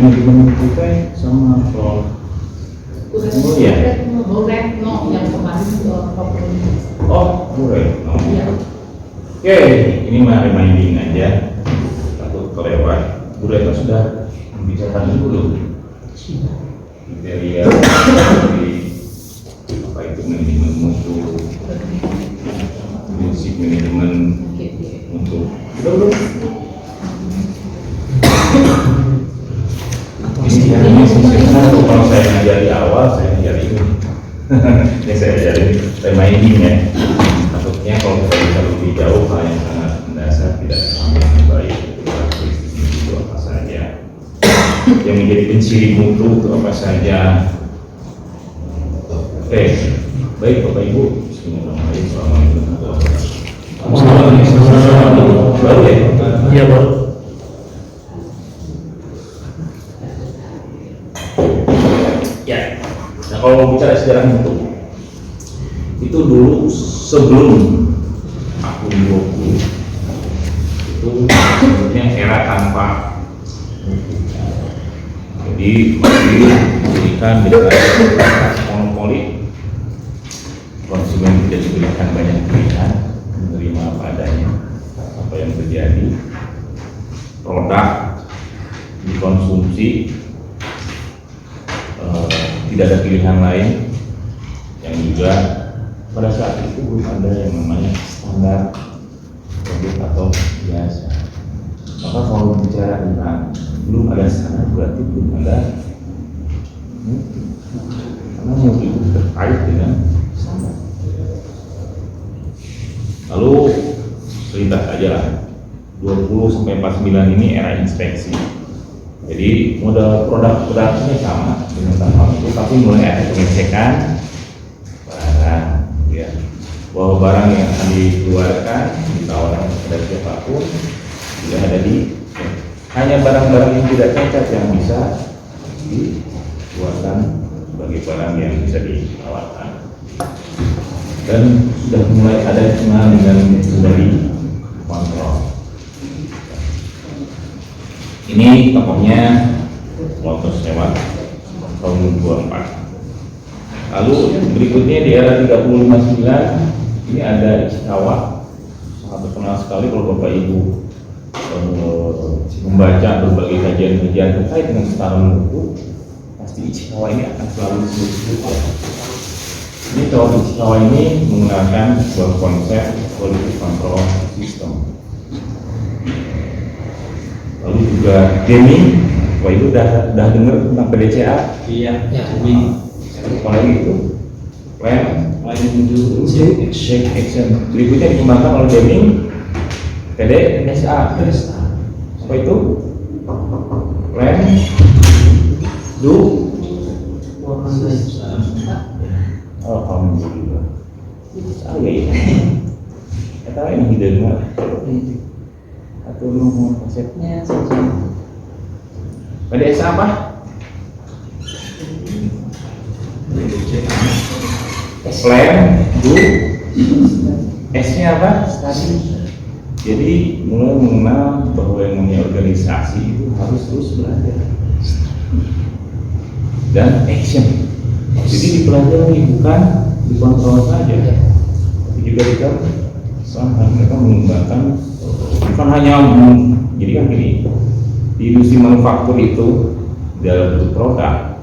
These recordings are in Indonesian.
manajemen kita sama soal oh ya. Yang kemarin Oh, boleh. Iya. Oke, ini mah reminding aja. Takut kelewat. Bu Retno sudah membicarakan dulu kriteria dari apa itu manajemen mutu, prinsip manajemen untuk belum. Ini kalau saya ngajari awal, saya ngajari ini. Ini saya ngajari reminding ya. Maksudnya kalau kita bisa lebih jauh, hal yang sangat mendasar tidak sampai yang baik itu apa saja. Yang menjadi penciri mutu itu apa saja. Oke, baik Bapak Ibu. Bismillahirrahmanirrahim. Baru ya? Iya, Pak. Ya. Nah, kalau bicara sejarah mutu, itu dulu sebelum aku 20 itu sebenarnya era tanpa mutu. Jadi masih diberikan dengan monopoli, konsumen tidak diberikan banyak pilihan, menerima apa adanya. Apa yang terjadi, produk dikonsumsi, tidak ada pilihan lain, yang juga pada saat itu belum ada yang namanya standar produk atau biasa. Maka kalau bicara tentang belum ada standar berarti belum ada mutu, karena mutu itu terkait dengan standar. Lalu selintas aja lah, 20 sampai 49 ini era inspeksi. Jadi modal produk-produknya sama dengan tanpa itu, tapi mulai ada pengecekan barang, ya, bahwa barang yang akan dikeluarkan ditawarkan kepada siapapun tidak ada hanya barang-barang yang tidak cacat yang bisa dikeluarkan sebagai barang yang bisa ditawarkan, dan sudah mulai ada kenal dengan dari kontrol. Ini tokohnya Walter Stewart tahun 24. Lalu berikutnya di era 35-9 ini ada Ichikawa, sangat terkenal sekali kalau Bapak Ibu membaca berbagai kajian-kajian terkait dengan setara mutu, pasti Ichikawa ini akan selalu disebut ya. Ini kalau Ichikawa ini menggunakan sebuah konsep quality control system. Lalu juga Deming, wah itu udah dengar tentang PDCA? Iya, ya. Apalagi itu plan check action. Berikutnya dikembangkan oleh Deming, PDSA. Apa itu? Plan do. Alhamdulillah. Saya ini. Kita ini hidup atau nomor konsepnya saja. PDSA apa? Plan, do, S-nya apa? Study. Jadi mulai mengenal bahwa yang namanya organisasi itu harus terus belajar dan action. Jadi dipelajari bukan dikontrol saja, tapi juga kita mereka mengembangkan. Bukan hanya jadi kan gini, di industri manufaktur itu dalam bentuk produk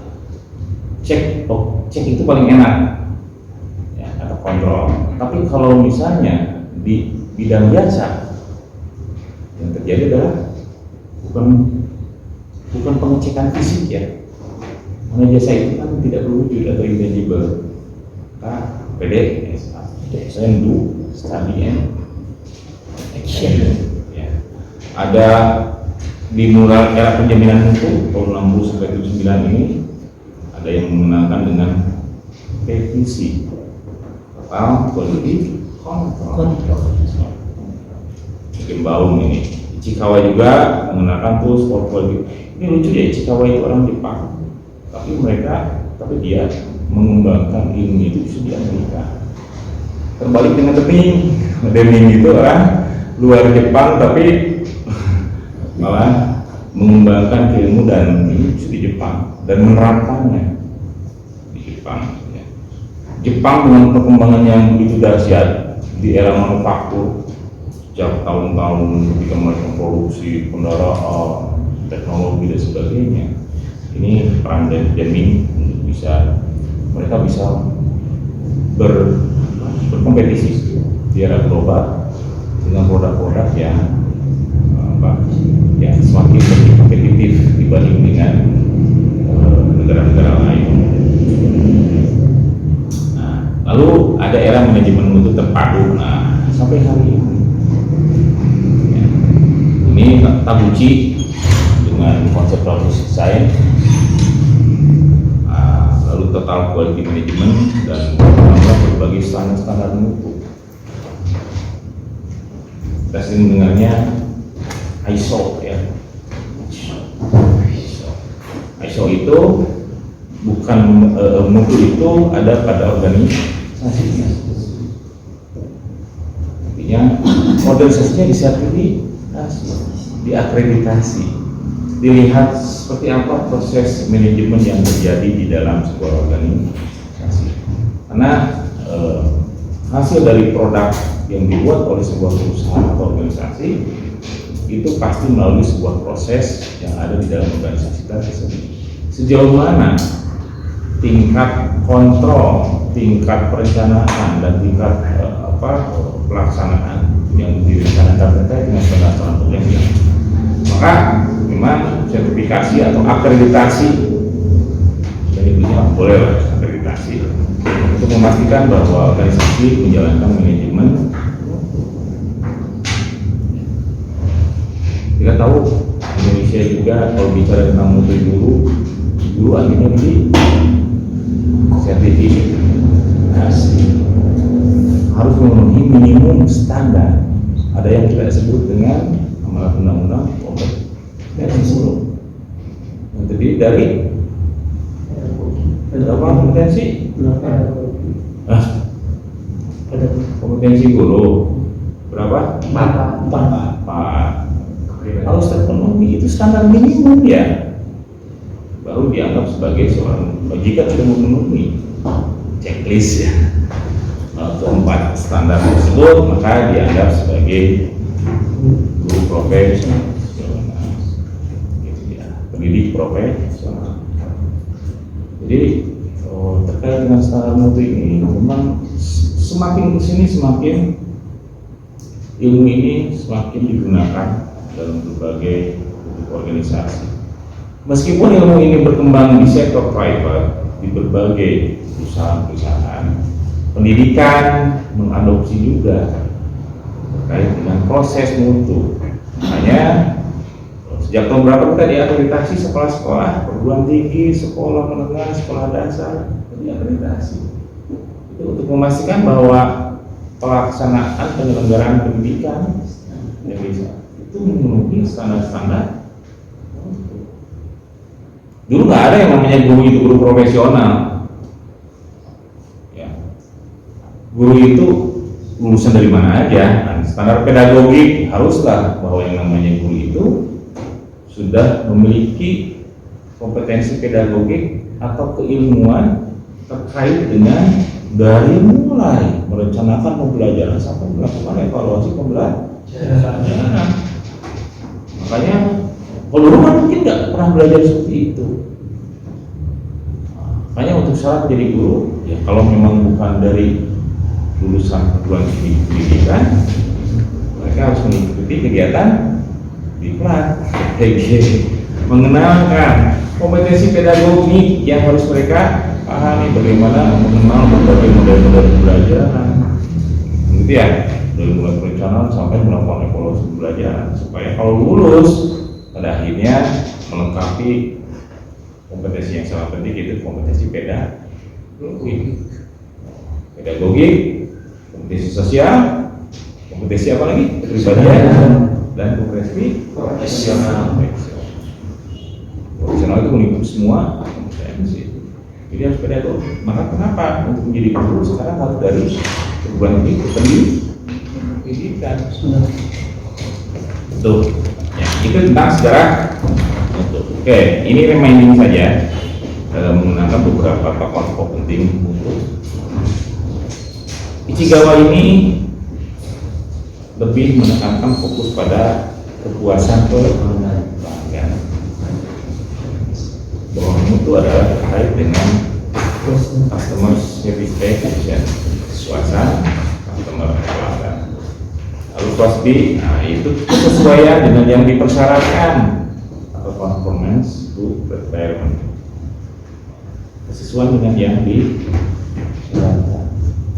cek itu paling enak ya, atau kontrol. Tapi kalau misalnya di bidang jasa yang terjadi adalah bukan pengecekan fisik ya, karena jasa itu kan tidak berwujud atau intangible. PDSA yang do, study and action. Ada dimulai era penjaminan mutu tahun 60 sampai 79 ini ada yang mengenalkan dengan PQC, total quality control. Bikin baum ini. Ichikawa juga mengenalkan tools for quality. Ini lucu ya, Ichikawa itu orang Jepang, tapi dia mengembangkan ilmu itu di Amerika. Terbalik dengan Deming itu orang luar Jepang tapi malah mengembangkan ilmu dan di Jepang dan menerapkannya di Jepang. Ya. Jepang dengan perkembangan yang begitu dahsyat di era manufaktur sejak tahun-tahun ketika mereka memproduksi kendaraan, teknologi dan sebagainya. Ini peran dari jamming untuk mereka bisa berkompetisi di era global dengan produk-produk yang semakin lebih kompetitif dibanding dengan negara-negara lain. Nah, lalu ada era manajemen mutu terpadu. Nah, sampai hari ini, ya, ini Tabuchi dengan konsep process design, lalu total quality management dan berbagai standar mutu. Kita sering mendengarnya ISO ya. ISO itu bukan mutu itu ada pada organisasi. Artinya organisasinya disertifikasi, diakreditasi, dilihat seperti apa proses manajemen yang terjadi di dalam sebuah organisasi. Karena hasil dari produk yang dibuat oleh sebuah perusahaan atau organisasi itu pasti melalui sebuah proses yang ada di dalam organisasi tersebut. Sejauh mana tingkat kontrol, tingkat perencanaan dan tingkat pelaksanaan yang direncanakan terkait dengan standar yang maka memang sertifikasi atau akreditasi boleh lah akreditasi untuk memastikan bahwa organisasi menjalankan manajemen. Kita tahu Indonesia juga kalau bicara tentang mutu guru akhirnya di sertifikasi harus memenuhi minimum standar. Ada yang kita sebut dengan amanat undang-undang kompetensi guru yang terdiri dari berapa kompetensi? Kompetensi guru berapa? 4. Harus terpenuhi, itu standar minimum ya, baru dianggap sebagai seorang. Jika tidak memenuhi checklist ya keempat standar tersebut, maka dianggap sebagai guru profesional, gitu ya, pendidik profesional. Jadi terkait dengan standar mutu ini, memang semakin kesini semakin ilmu ini semakin digunakan dalam berbagai organisasi. Meskipun ilmu ini berkembang di sektor private, di berbagai perusahaan-perusahaan, pendidikan mengadopsi juga terkait dengan proses mutu. Makanya sejak tahun berapa kita diakreditasi sekolah-sekolah perguruan tinggi, sekolah menengah, sekolah dasar diakreditasi. Itu untuk memastikan bahwa pelaksanaan penyelenggaraan pendidikan Indonesia itu memenuhi standar-standar. Dulu nggak ada yang namanya guru itu guru profesional. Ya. Guru itu lulusan dari mana aja. Nah, standar pedagogik haruslah bahwa yang namanya guru itu sudah memiliki kompetensi pedagogik atau keilmuan terkait dengan dari mulai merencanakan pembelajaran sampai melakukan evaluasi pembelajaran. Makanya kalau dulu kan mungkin nggak pernah belajar seperti itu. Makanya untuk syarat menjadi guru, ya kalau memang bukan dari lulusan perguruan tinggi pendidikan, mereka harus mengikuti kegiatan diklat, mengenalkan kompetensi pedagogik yang harus mereka pahami, bagaimana mengenal berbagai model-model pembelajaran, gitu ya, dari mulai perencanaan sampai melakukan evaluasi pembelajaran, supaya kalau lulus pada akhirnya melengkapi kompetensi yang sangat penting, itu kompetensi pedagogik, kompetensi sosial, kompetensi apa lagi? Kepribadian dan kompetensi profesional. Profesional itu meliputi semua kompetensi. Jadi harus pedagogik. Maka kenapa untuk menjadi guru sekarang harus dari perguruan tinggi pendidikan. Tuh, ya. Itu tentang sejarah mutu. Oke, ini reminding saja menggunakan beberapa tokoh-tokoh penting mutu. Ichigawa ini lebih menekankan fokus pada kepuasan pelanggan, bahwa mutu adalah terkait dengan customer satisfaction, kepuasan customer pelanggan. Lalu cost B, nah itu kesesuaian dengan yang dipersyaratkan atau conformance to requirement, kesesuaian dengan yang disyaratkan.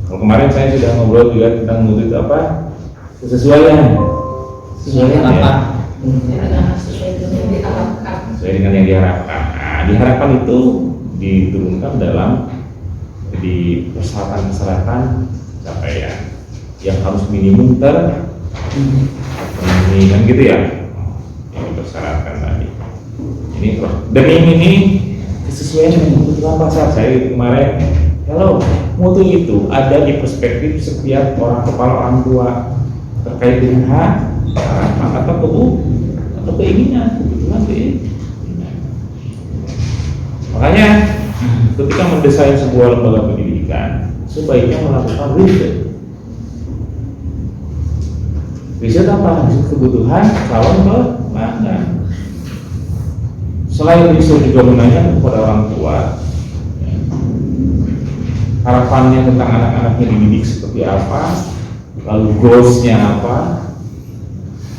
Kalau kemarin saya sudah ngobrol juga tentang mutu itu apa? Kesesuaian. Sesuai apa? Sesuai dengan yang diharapkan. Nah, diharapkan itu diturunkan dalam di persyaratan capaian yang harus minimum terpenuhi kan gitu ya, yang dipersyaratkan tadi. Ini demi ini kesesuaian dengan kebutuhan pasar. Saya kemarin kalau mutu itu ada di perspektif setiap kepala orang tua terkait dengan harapan atau keinginan, kebutuhan keinginan. Makanya ketika mendesain sebuah lembaga pendidikan, sebaiknya melakukan riset apa? Riset kebutuhan calon pelanggan. Selain riset juga menanyakan kepada orang tua harapannya tentang anak-anaknya dididik seperti apa, lalu goals-nya apa,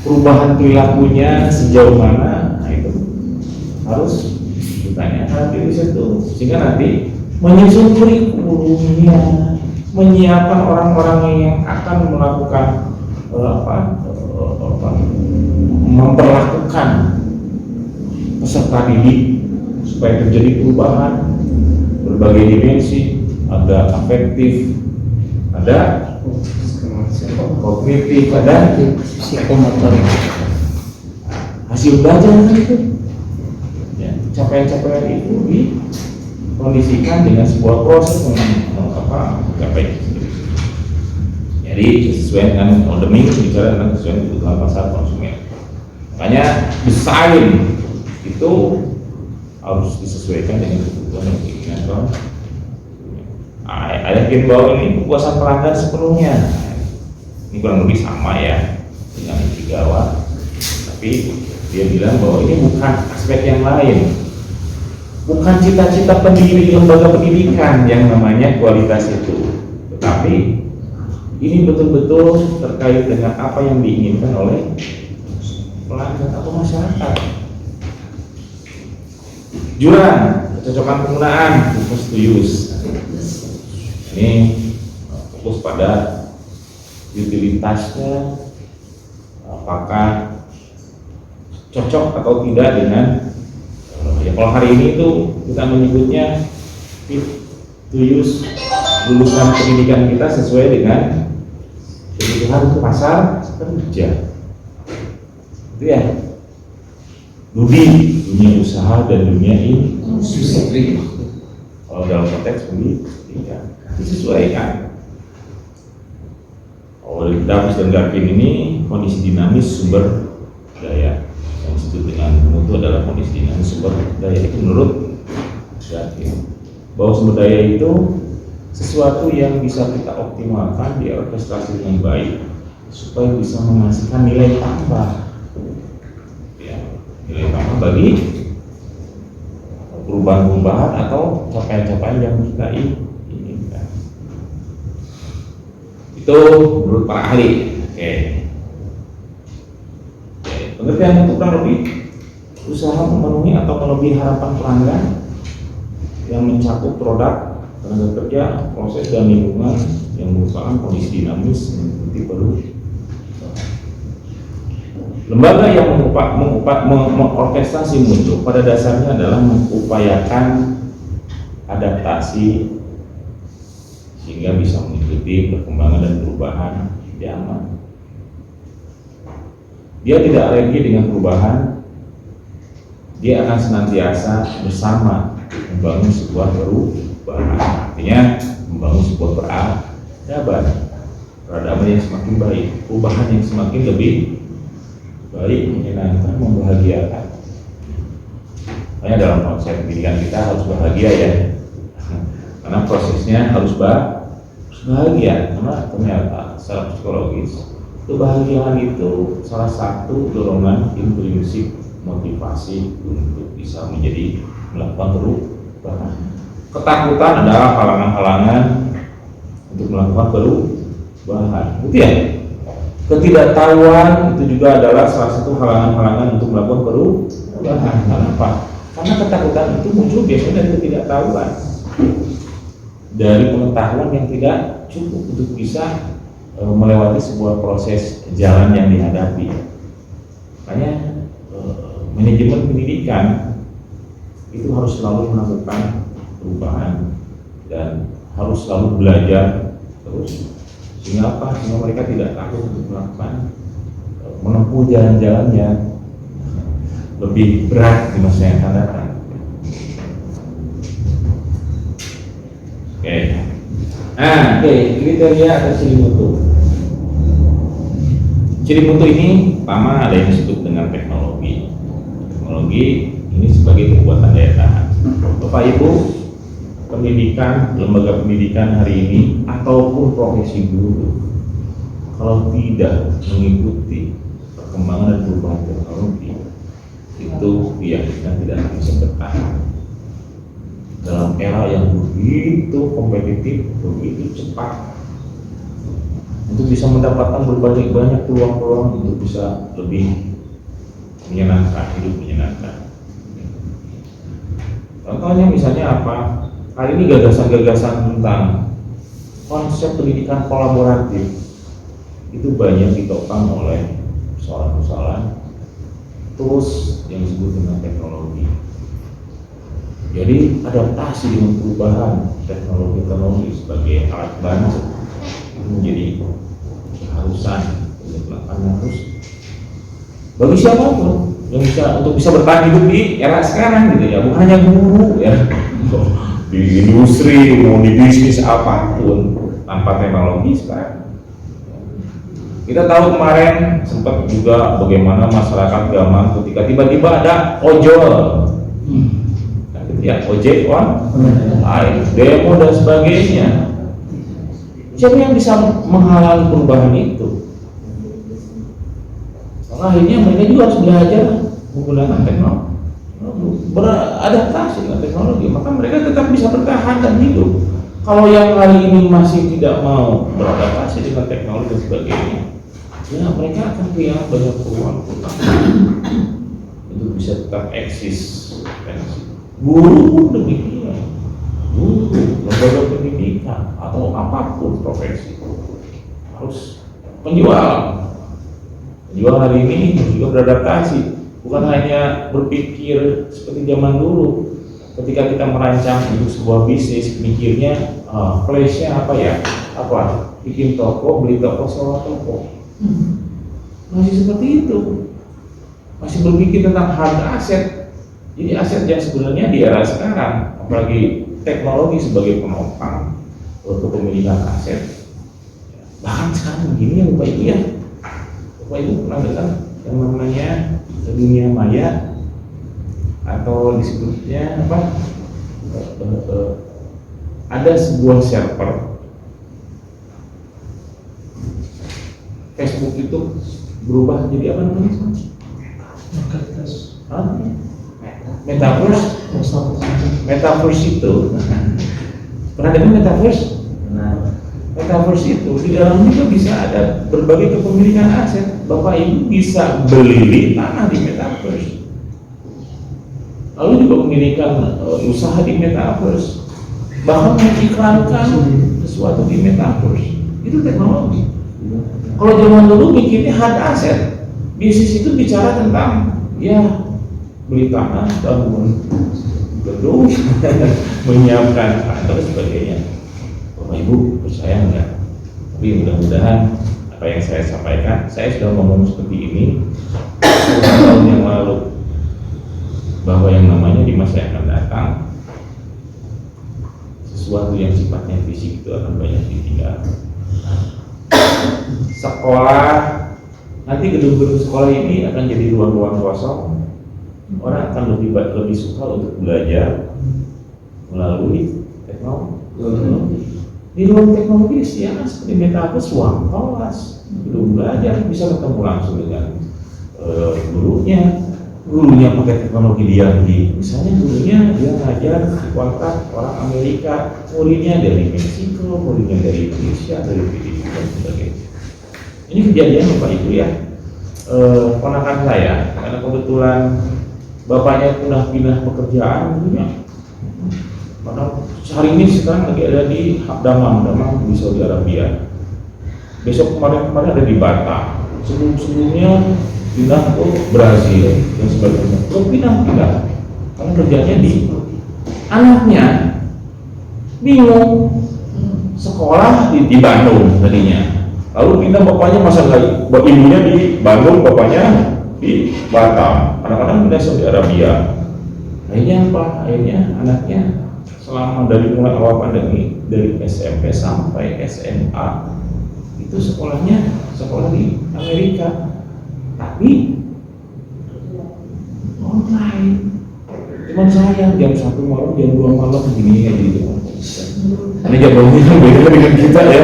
perubahan perilakunya sejauh mana. Nah, itu harus ditanyakan di riset itu, sehingga nanti menyusun kurikulumnya, menyiapkan orang-orang yang akan melakukan memperlakukan peserta didik supaya terjadi perubahan berbagai dimensi, ada afektif, ada kognitif, ada psikomotorik. Hasil belajar itu, ya, capaian-capaian itu dikondisikan dengan sebuah proses mencapai. Jadi sesuai dengan demi bicara tentang sesuai dengan kebutuhan pasar konsumen. Makanya desain itu harus disesuaikan dengan kebutuhan dan keinginan konsumen. Ada yakin bahwa ini kepuasan pelanggan sepenuhnya. Ini kurang lebih sama ya dengan Ichigawa, tapi dia bilang bahwa ini bukan aspek yang lain, bukan cita-cita pendiri lembaga pendidikan yang namanya kualitas itu, tetapi ini betul-betul terkait dengan apa yang diinginkan oleh pelanggan atau masyarakat. Jurang kecocokan penggunaan, fokus to use. Ini fokus pada utilitasnya, apakah cocok atau tidak dengan ya kalau hari ini itu kita menyebutnya fit to use, lulusan pendidikan kita sesuai dengan kebutuhan pasar kerja. Itu ya, dunia usaha dan dunia industri. Kalau dalam konteks pendidikan disesuaikan. Davis dan Garkin ini kondisi dinamis sumber daya, yang disebut dengan mutu adalah kondisi dinamis sumber daya. Itu menurut Garkin bahwa sumber daya itu sesuatu yang bisa kita optimalkan, diorkestrasi dengan baik supaya bisa menghasilkan nilai tambah, ya, nilai tambah bagi perubahan-perubahan atau capaian-capaian yang kita inginkan. Itu menurut para ahli. Oke. Pengertian itu kurang lebih usaha memenuhi atau melebihi harapan pelanggan yang mencakup produk, tenaga kerja, proses dan lingkungan yang merupakan kondisi dinamis mengikuti perubahan. Lembaga yang mengorkestrasi mutu pada dasarnya adalah mengupayakan adaptasi sehingga bisa mengikuti perkembangan dan perubahan zaman. Dia tidak alergi dengan perubahan, dia akan senantiasa bersama membangun sebuah perubahan. Artinya membangun sebuah peradaban yang semakin baik, perubahan yang semakin lebih baik. baik, menyenangkan, membahagiakan. Makanya dalam konsep pendidikan kita harus bahagia ya, karena prosesnya harus bahagia. Karena ternyata secara psikologis kebahagiaan itu salah satu dorongan intrinsik motivasi untuk bisa melakukan perubahan. Ketakutan adalah halangan-halangan untuk melakukan perubahan, betul ya? Ketidaktahuan itu juga adalah salah satu halangan-halangan untuk melakukan perubahan. Kenapa? Karena ketakutan itu muncul biasanya dari ketidaktahuan, dari pengetahuan yang tidak cukup untuk bisa melewati sebuah proses jalan yang dihadapi. Makanya manajemen pendidikan itu harus selalu melakukan perubahan dan harus selalu belajar terus. Sehingga apa? Sehingga mereka tidak takut untuk menempuh jalan-jalan yang lebih berat di masa yang akan datang. Oke, kriteria atau ciri mutu. Ciri mutu ini pertama ada yang disebut dengan teknologi. Teknologi ini sebagai kekuatan daya tahan. Bapak Ibu, pendidikan, lembaga pendidikan hari ini ataupun profesi guru, kalau tidak mengikuti perkembangan dan perubahan teknologi, itu diyakinkan tidak akan bisa bertahan dalam era yang begitu kompetitif, begitu cepat, untuk bisa mendapatkan berbagai banyak peluang-peluang untuk bisa lebih menyenangkan, hidup menyenangkan. Contohnya misalnya apa? Hari ini gagasan-gagasan tentang konsep pendidikan kolaboratif itu banyak ditopang oleh persoalan-persoalan tools yang disebut dengan teknologi. Jadi adaptasi dengan perubahan teknologi sebagai alat bantu itu menjadi keharusan harus bagi siapapun yang untuk bisa bertahan hidup di era sekarang gitu ya, bukan hanya guru ya, di industri mau di bisnis apapun tanpa teknologi sekarang. Kita tahu kemarin sempat juga bagaimana masyarakat Gaman ketika tiba-tiba ada ojol, ya ojek online, demo dan sebagainya. Siapa yang bisa menghalangi perubahan itu? Maka akhirnya mereka juga harus belajar menggunakan teknologi, beradaptasi dengan teknologi, maka mereka tetap bisa bertahan dan hidup. Kalau yang hari ini masih tidak mau beradaptasi dengan teknologi dan sebagainya, ya mereka akan kehilangan banyak peluang untuk bisa tetap eksis. Guru pun demikian, guru, lembaga pendidikan atau apapun profesi harus penjual hari ini juga beradaptasi, bukan hanya berpikir seperti zaman dulu ketika kita merancang untuk sebuah bisnis, mikirnya flashnya apa ya, bikin toko, beli toko, sewa toko, masih seperti itu, masih berpikir tentang harga aset. Jadi aset yang sebenarnya di era sekarang, apalagi teknologi sebagai penopang kepemilikan aset. Bahkan sekarang begini ya Bapak Ibu ya, Bapak Ibu pernah dengar yang namanya dunia maya atau disebutnya apa? Ada sebuah server Facebook itu berubah jadi apa namanya? Metaverse itu pernah dengar metaverse? Metaverse itu di dalam juga bisa ada berbagai kepemilikan aset. Bapak Ibu bisa beli tanah di metaverse, lalu juga mendirikan usaha di metaverse, bahkan mengiklankan sesuatu di metaverse. Itu teknologi. Kalau zaman dulu mikirnya hard asset, bisnis itu bicara tentang ya beli tanah, bangun gedung, menyiapkan kantor dan sebagainya. Bapak Ibu percaya enggak? Tapi mudah-mudahan apa yang saya sampaikan, saya sudah ngomong seperti ini 10 tahun yang lalu, bahwa yang namanya di masa yang akan datang sesuatu yang sifatnya fisik itu akan banyak ditinggal. Sekolah nanti gedung-gedung sekolah ini akan jadi ruang-ruang kosong. Orang akan lebih suka untuk belajar melalui teknologi. Di ruang teknologi disediakan seperti metaverse, ruang kelas, gedung belajar, bisa ketemu langsung dengan gurunya pakai teknologi dia misalnya gurunya dia ngajar di kontak orang Amerika, muridnya dari Meksiko, muridnya dari Indonesia, dari Filipina dan sebagainya. Ini kejadian Bapak Ibu ya, ponakan saya karena kebetulan bapaknya pindah pekerjaan dulunya, karena hari ini sekarang lagi ada di Damam di Saudi Arabia, besok kemarin ada di Batam, sebelumnya pindah ke Brazil dan sebagainya. Terus pindah karena kerjanya di anaknya bingung sekolah di Bandung tadinya, lalu pindah bapaknya masa nggak, ibunya di Bandung, bapaknya di Batam, anak-anak pindah Saudi Arabia. Akhirnya apa? Akhirnya anaknya selama dari mulai awal pandemi dari SMP sampai SMA itu sekolahnya sekolah di Amerika. Tapi online, cuman sayang jam 1 malam, jam 2 malam begini aja gitu. Ini jadwalnya beda dengan kita ya.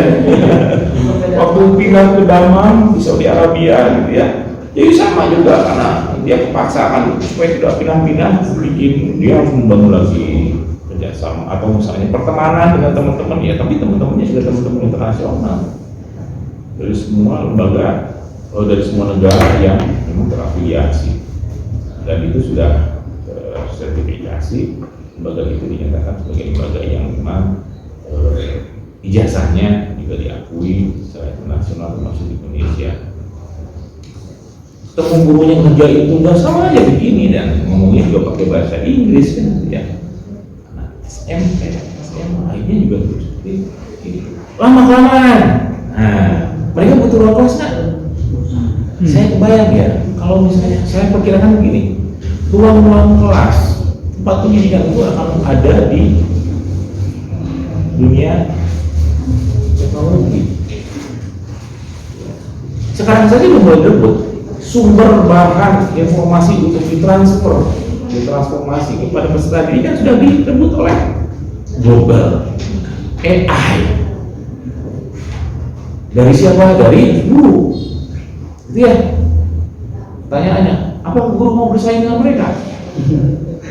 Waktu pindah ke Damam di Saudi Arabia gitu ya, jadi sama juga karena dia kepaksakan supaya tidak pindah-pindah, bikin dia harus membangun lagi kerjasama atau misalnya pertemanan dengan teman-teman ya, tapi teman-temannya sudah teman-teman internasional dari semua lembaga, dari semua negara yang memang terafiliasi, dan itu sudah sertifikasi. Lembaga itu dinyatakan sebagai lembaga yang memang ijazahnya juga diakui secara internasional termasuk di Indonesia. Ketemu gurunya kerja itu nggak sama aja begini dan ngomongnya juga pakai bahasa Inggris kan ya. Nah, SMP, SMA akhirnya juga terus seperti itu. Lama-kelamaan, nah mereka butuh ruang kelas nggak? Saya kebayang ya, kalau misalnya saya perkirakan begini, ruang-ruang kelas tempat pendidikan itu akan ada di dunia teknologi. Sekarang saja mulai berebut sumber bahan informasi untuk ditransformasi kepada peserta didik kan sudah direbut oleh global AI. Dari siapa? Dari guru. Itu ya. Pertanyaannya, apa guru mau bersaing dengan mereka?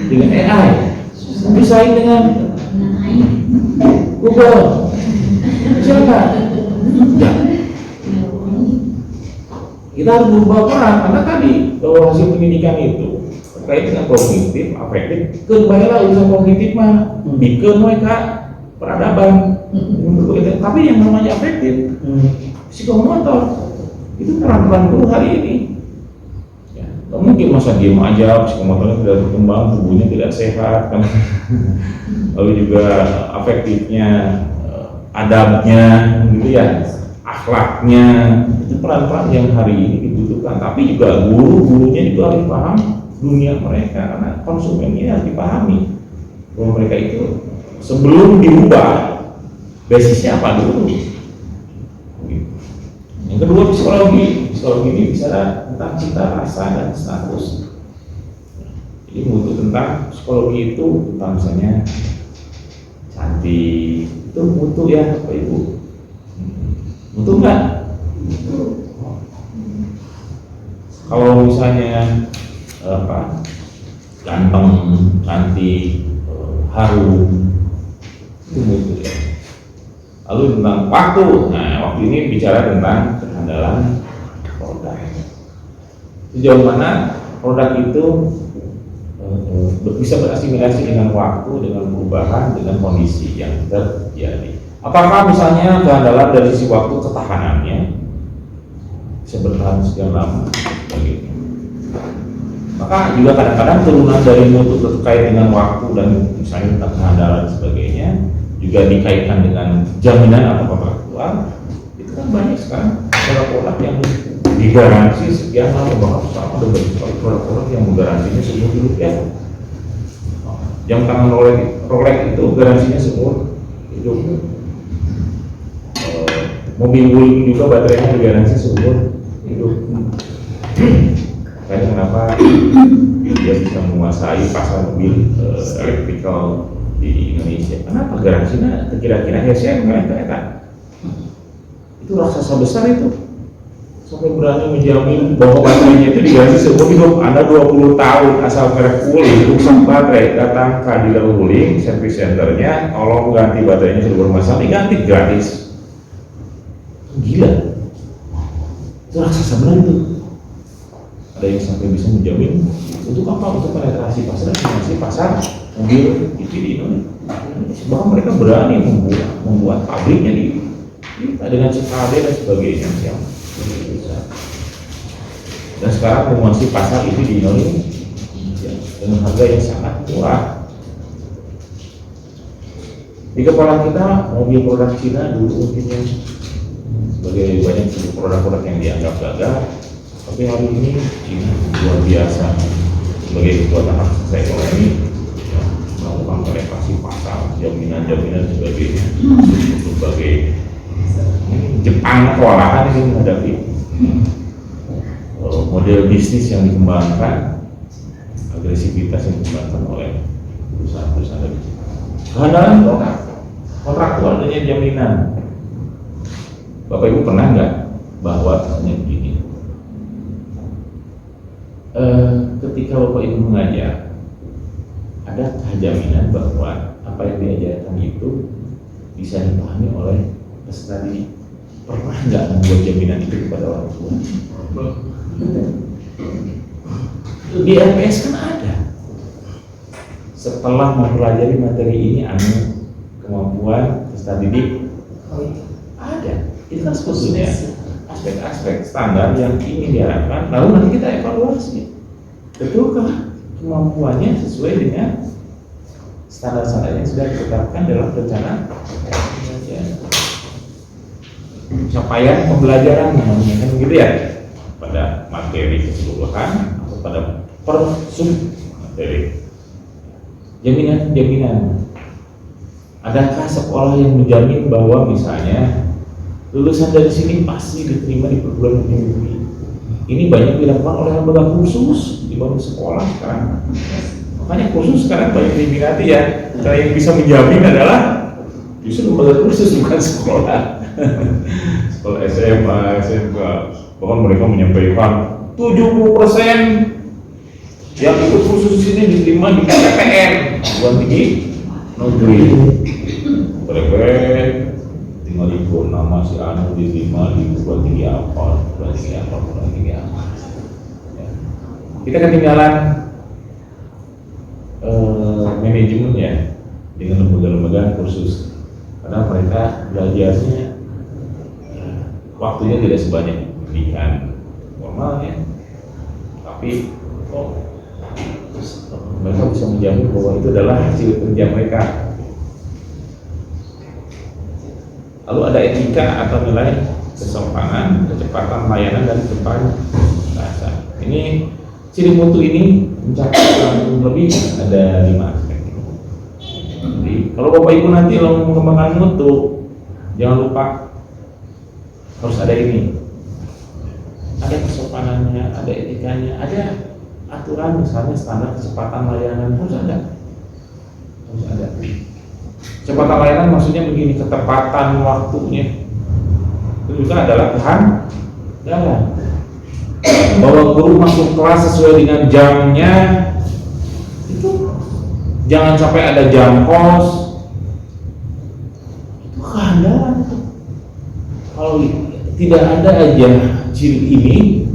Dengan AI? Bersaing dengan Google? Siapa? Ya. Kita harus berubah peran karena tadi bahwa hasil pendidikan itu terkait dengan kognitif, afektif, kembalilah urusan kognitif mah bikin mereka peradaban, tapi yang namanya afektif, psikomotor itu peran-peran guru hari ini. Ya, gak mungkin masa diem aja, psikomotornya tidak berkembang, tubuhnya tidak sehat, kan? Lalu juga afektifnya, adabnya, gitu ya, akhlaknya, itu peran-peran yang hari ini dibutuhkan. Tapi juga guru-gurunya juga harus paham dunia mereka, karena konsumennya harus dipahami bahwa mereka itu sebelum diubah basisnya apa dulu. Yang kedua psikologi ini bicara tentang cita, rasa, dan status. Jadi mutu tentang psikologi itu tentang misalnya cantik, itu mutu ya Bapak Ibu. Mutu enggak? Kalau misalnya ganteng, cantik, harum, itu mutu ya. Lalu tentang waktu, nah waktu ini bicara tentang kehandalan produk. Sejauh mana produk itu bisa berasimilasi dengan waktu, dengan perubahan, dengan kondisi yang terjadi. Apakah misalnya kehandalan dari sisi waktu, ketahanannya bisa bertahan sekian lama, begitu. Maka juga kadang-kadang turunan dari mutu terkait dengan waktu dan misalnya tentang kehandalan dan sebagainya juga dikaitkan dengan jaminan atau kontraktual. Itu kan banyak sekarang produk-produk yang digaransi sekian lama, bahkan sekarang ada banyak sekali produk-produk yang menggaransinya seumur hidup ya. Jam tangan Rolex itu garansinya seumur hidup. Mobil juga baterainya digaransi seumur hidup. kenapa dia bisa menguasai pasar mobil elektrikal di Indonesia. Kenapa? Garansinya kira-kira HSM itu raksasa besar itu sampai berani menjamin bahwa baterainya itu digaransi seumur hidup. Anda 20 tahun asal merek Wuling rusak baterai, datang ke dealer Wuling service centernya, tolong ganti baterainya sudah bermasalah, diganti gratis. Gila, itu raksasa benar itu. Ada yang sampai bisa menjamin untuk apa? Untuk penetrasi pasar mobil itu di Indonesia. Bahkan mereka berani membuat pabriknya di dengan CKD dan sebagainya yang besar. Dan sekarang menguasai pasar itu di Indonesia dengan harga yang sangat murah. Di kepala kita mobil produk Cina dulu mungkin sebagai banyak produk-produk yang dianggap gagal, tapi hari ini Cina luar biasa sebagai kekuatan raksasa ekonomi melakukan penetrasi pasar, jaminan sebagainya sebagai Jepang kewalahan ini menghadapi model bisnis yang dikembangkan, agresivitas yang dikembangkan oleh perusahaan-perusahaan dari Jepang. Kehandalan kontraktual adanya jaminan. Bapak Ibu pernah nggak bahwa hanya begini? Ketika Bapak Ibu mengajar, ada jaminan bahwa apa yang diajarkan itu bisa dipahami oleh peserta didik. Pernah nggak membuat jaminan itu kepada orang tua? Di LPS kan ada. Setelah mempelajari materi ini, kemampuan peserta didik ada. Itu kan sebetulnya aspek-aspek standar yang ingin diharapkan. Lalu nanti kita evaluasi, betulkah kemampuannya sesuai dengan standar-standar yang sudah ditetapkan dalam rencana capaian pembelajaran namanya kan begitu ya, pada materi keseluruhan atau pada per sub materi. Jaminan. Adakah sekolah yang menjamin bahwa misalnya lulusan dari sini pasti diterima di perguruan tinggi? Ini banyak dilakukan oleh lembaga khusus di bawah sekolah sekarang. Makanya khusus sekarang banyak diminati ya. Cara yang bisa menjamin adalah justru lembaga khusus, bukan sekolah. Sekolah SMA, SMK, bahkan mereka menyampaikan 70% yang ikut khusus ini diterima di PTN, bukan tinggi negeri. Mereka tinggal ikut nama si Anu diterima di bukan tinggi apa. Ya. Kita ketinggalan manajemen ya dengan lembaga-lembaga khusus, karena mereka belajarnya waktunya tidak sebanyak pendidikan formalnya, tapi mereka bisa menjamin bahwa itu adalah hasil kerja mereka. Lalu ada etika atau nilai kesopanan, kecepatan layanan, dan kecepatan bahasa. Ini ciri mutu ini mencapai lebih ada 5 aspek. Jadi kalau Bapak Ibu nanti mengembangkan mutu, jangan lupa harus ada ini, ada kesopanannya, ada etikanya, ada aturan, misalnya standar kecepatan layanan harus ada. Kecepatan layanan maksudnya begini, ketepatan waktunya. Itu juga adalah kehandalan. Bahwa guru masuk kelas sesuai dengan jamnya, itu jangan sampai ada jam kos. Itu kehandalan itu. Kalau tidak ada aja ciri ini,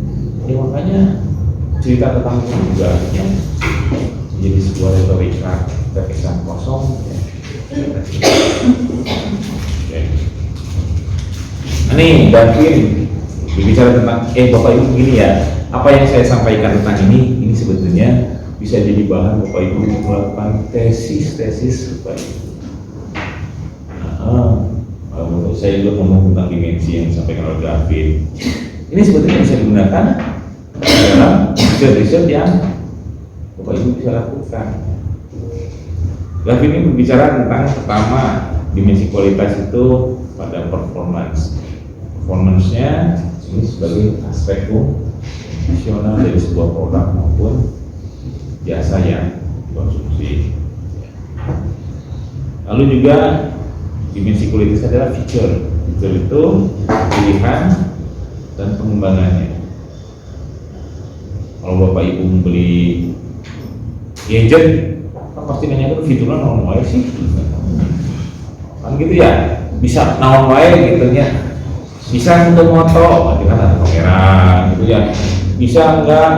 ya makanya cerita tentang itu juga menjadi sebuah retorika terkesan kosong. Nih, Davin berbicara tentang Bapak Ibu begini ya, apa yang saya sampaikan tentang ini sebetulnya bisa jadi bahan Bapak Ibu melakukan tesis Bapak Ibu. Saya juga ngomong tentang dimensi yang disampaikan oleh Davin. Ini sebetulnya bisa digunakan dalam riset yang Bapak Ibu bisa lakukan. Davin ini berbicara tentang pertama dimensi kualitas itu pada performance-nya ini sebagai aspek fungsional dari sebuah produk maupun jasa yang dikonsumsi. Lalu juga dimensi kualitas adalah feature. Feature itu pilihan dan pengembangannya. Kalau Bapak Ibu membeli gadget, kan pasti nanya itu fiturnya naon wae sih, kan gitu ya. Bisa naon wae gitu nya, bisa untuk moto, berarti kan ada kamera gitu ya. Bisa enggak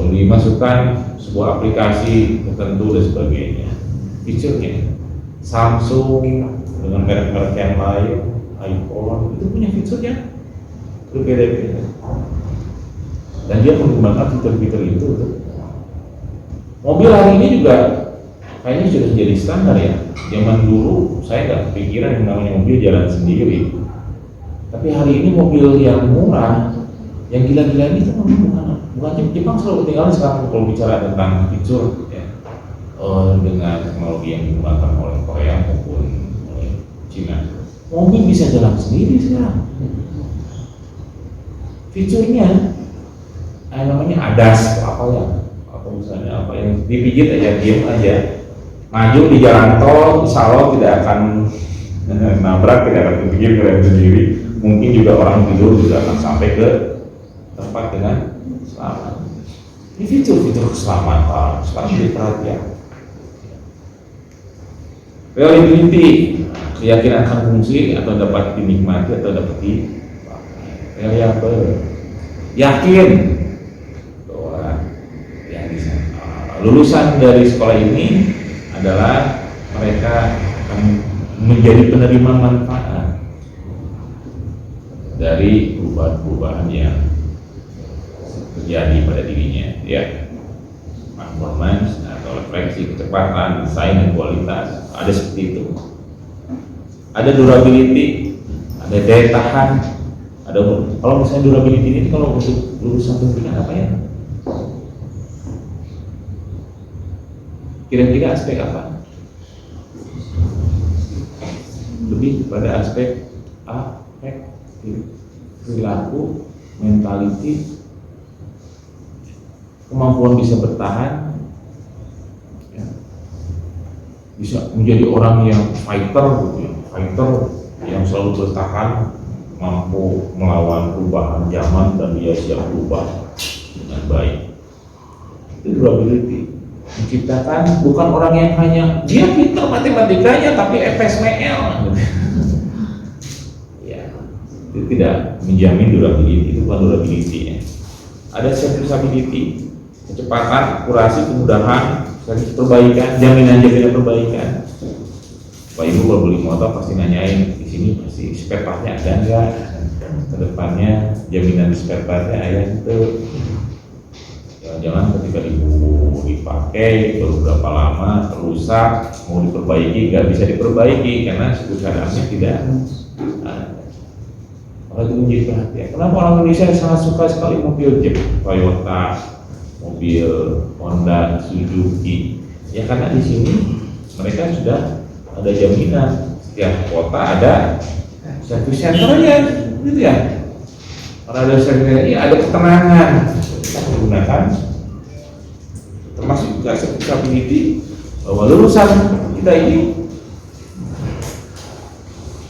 dimasukkan sebuah aplikasi tertentu dan sebagainya. Fiturnya Samsung dengan merek-merek yang lain, iPhone itu punya fiturnya berbeda-beda, dan dia menggunakan fitur-fitur itu. Mobil hari ini juga kayaknya sudah menjadi standar ya. Zaman dulu saya nggak kepikiran yang namanya mobil jalan sendiri, tapi hari ini mobil yang murah, yang gila-gila ini itu bukan Jepang selalu ketinggalan sekarang kalau bicara tentang fitur ya. Dengan teknologi yang digunakan oleh Korea maupun oleh Cina, mobil bisa jalan sendiri sekarang. Fiturnya namanya ADAS atau misalnya apa yang dipijit aja, diam aja, maju di jalan tol, insya Allah tidak akan nabrak, tidak akan kepikir kalian sendiri. Mungkin juga orang tidur juga akan sampai ke tempat dengan selamat. Ini fitur-fitur keselamatan sekarang jadi perhatian. Reliability, keyakinan akan fungsi atau dapat dinikmati atau dapat dipakai. Reliable, yakin bahwa yang lulusan dari sekolah ini adalah mereka akan menjadi penerima manfaat dari perubahan-perubahan yang terjadi pada dirinya, ya. Performance atau refleksi, kecepatan, desain dan kualitas, ada seperti itu. Ada durability, ada daya tahan, ada. Kalau misalnya durability ini kalau untuk lulusan pendidikan apa ya? Kira-kira aspek apa? Lebih pada aspek perilaku, mentality, kemampuan bisa bertahan, ya. Bisa menjadi orang yang fighter, gitu ya. Fighter yang selalu bertahan, mampu melawan perubahan zaman dan dia siap berubah dengan baik. Itu durability. Menciptakan bukan orang yang hanya dia pintar matematikanya tapi FSML. Ya, itu tidak menjamin durability, itu bukan durability ya. Ada serviceability, kecepatan, akurasi, kemudahan, perbaikan, jaminan perbaikan. Pak Ibu kalau beli motor pasti nanyain di sini pasti spare partnya ada enggak, kedepannya jaminan spare partnya ada itu. Jangan ketika Ibu dipakai baru berapa lama rusak, mau diperbaiki nggak bisa diperbaiki karena keadaannya tidak ada. Maka itu menjadi perhatian. Kenapa orang Indonesia sangat suka sekali mobil Jeep, Toyota, mobil Honda, Suzuki? Ya karena di sini mereka sudah ada jaminan, setiap kota ada service centernya, gitu ya. Karena ada service, ada ketenangan kita menggunakan, termasuk juga serviceability bahwa lulusan kita ini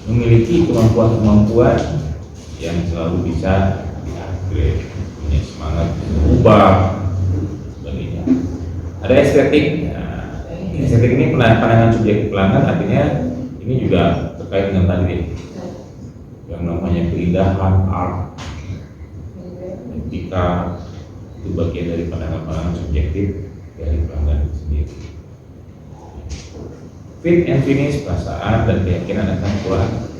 memiliki kemampuan-kemampuan yang selalu bisa di-upgrade, punya semangat berubah, sebagainya. Ada estetik. Estetik ini pandangan subjektif pelanggan, artinya ini juga terkait dengan tadi yang namanya keindahan, art, etika, itu bagian dari pandangan-pandangan subjektif dari pelanggan itu sendiri. Fit and finish, perasaan dan keyakinan akan kualitas.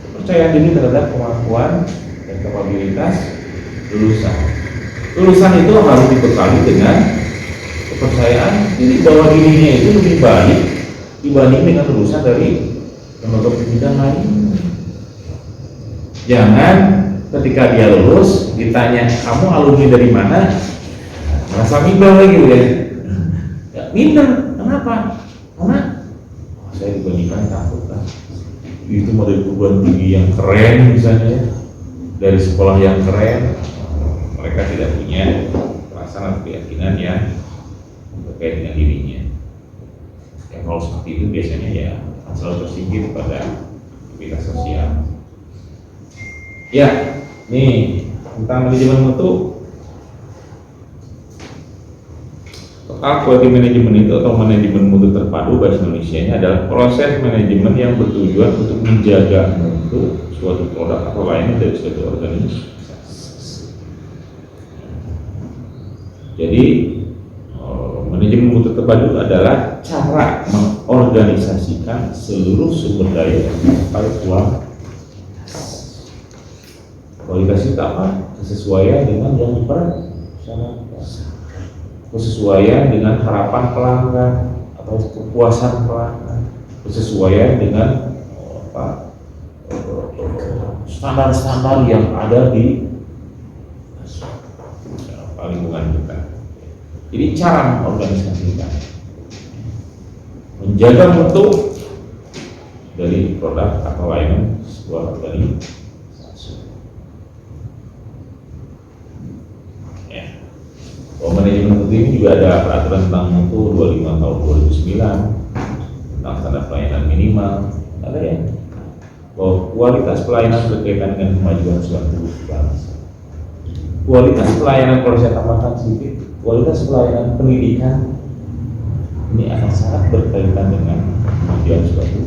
Kepercayaan diri terhadap kemampuan dan kapabilitas lulusan. Lulusan itu harus dibekali dengan kepercayaan diri bahwa dirinya itu lebih baik dibanding dengan lulusan dari lembaga pendidikan lain. Jangan ketika dia lulus ditanya kamu alumni dari mana, merasa minder lagi ya. Ya minder, kenapa? Karena saya dibandingkan takut lah. Itu mau dari perguruan tinggi yang keren misalnya, dari sekolah yang keren, mereka tidak punya perasaan atau keyakinan yang terkait dengan dirinya. Yang kalau seperti itu biasanya ya akan selalu tersingkir pada aktivitas sosial. Ya, nih tentang manajemen mutu. Total quality management itu atau manajemen mutu terpadu bahasa Indonesia-nya adalah proses manajemen yang bertujuan untuk menjaga mutu suatu produk atau layanan dari suatu organisasi. Jadi manajemen mutu terpadu adalah cara mengorganisasikan seluruh sumber daya sampai kualitas itu apa? Kesesuaian dengan yang dipersyaratkan, kesesuaian dengan harapan pelanggan atau kepuasan pelanggan, kesesuaian dengan standar-standar yang ada di lingkungan kita. Jadi cara mengorganisasikan, menjaga mutu dari produk atau layanan sebuah organisasi. Manajemen mutu ini juga ada peraturan tentang mutu 25 tahun 2009 tentang standar pelayanan minimal. Ada ya, bahwa kualitas pelayanan berkaitan dengan kemajuan suatu bangsa. Kualitas pelayanan, kalau saya tambahkan sedikit, kualitas pelayanan pendidikan ini akan sangat berkaitan dengan kemajuan suatu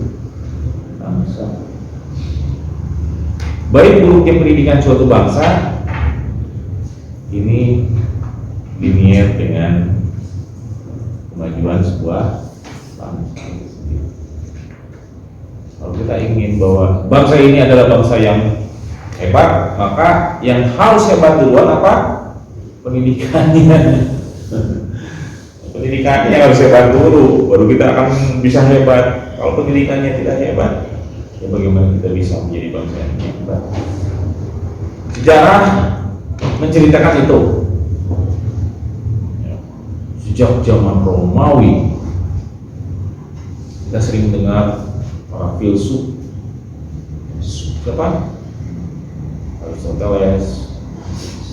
bangsa. Baik buruknya pendidikan suatu bangsa ini linier dengan kemajuan sebuah bangsa. Kalau kita ingin bahwa bangsa ini adalah bangsa yang hebat, maka yang harus hebat duluan apa? Pendidikannya. Pendidikannya harus hebat dulu, baru kita akan bisa hebat. Kalau pendidikannya tidak hebat, ya bagaimana kita bisa menjadi bangsa yang hebat? Sejarah menceritakan itu. Sejak zaman Romawi kita sering dengar para filsuf, siapa? Aristoteles,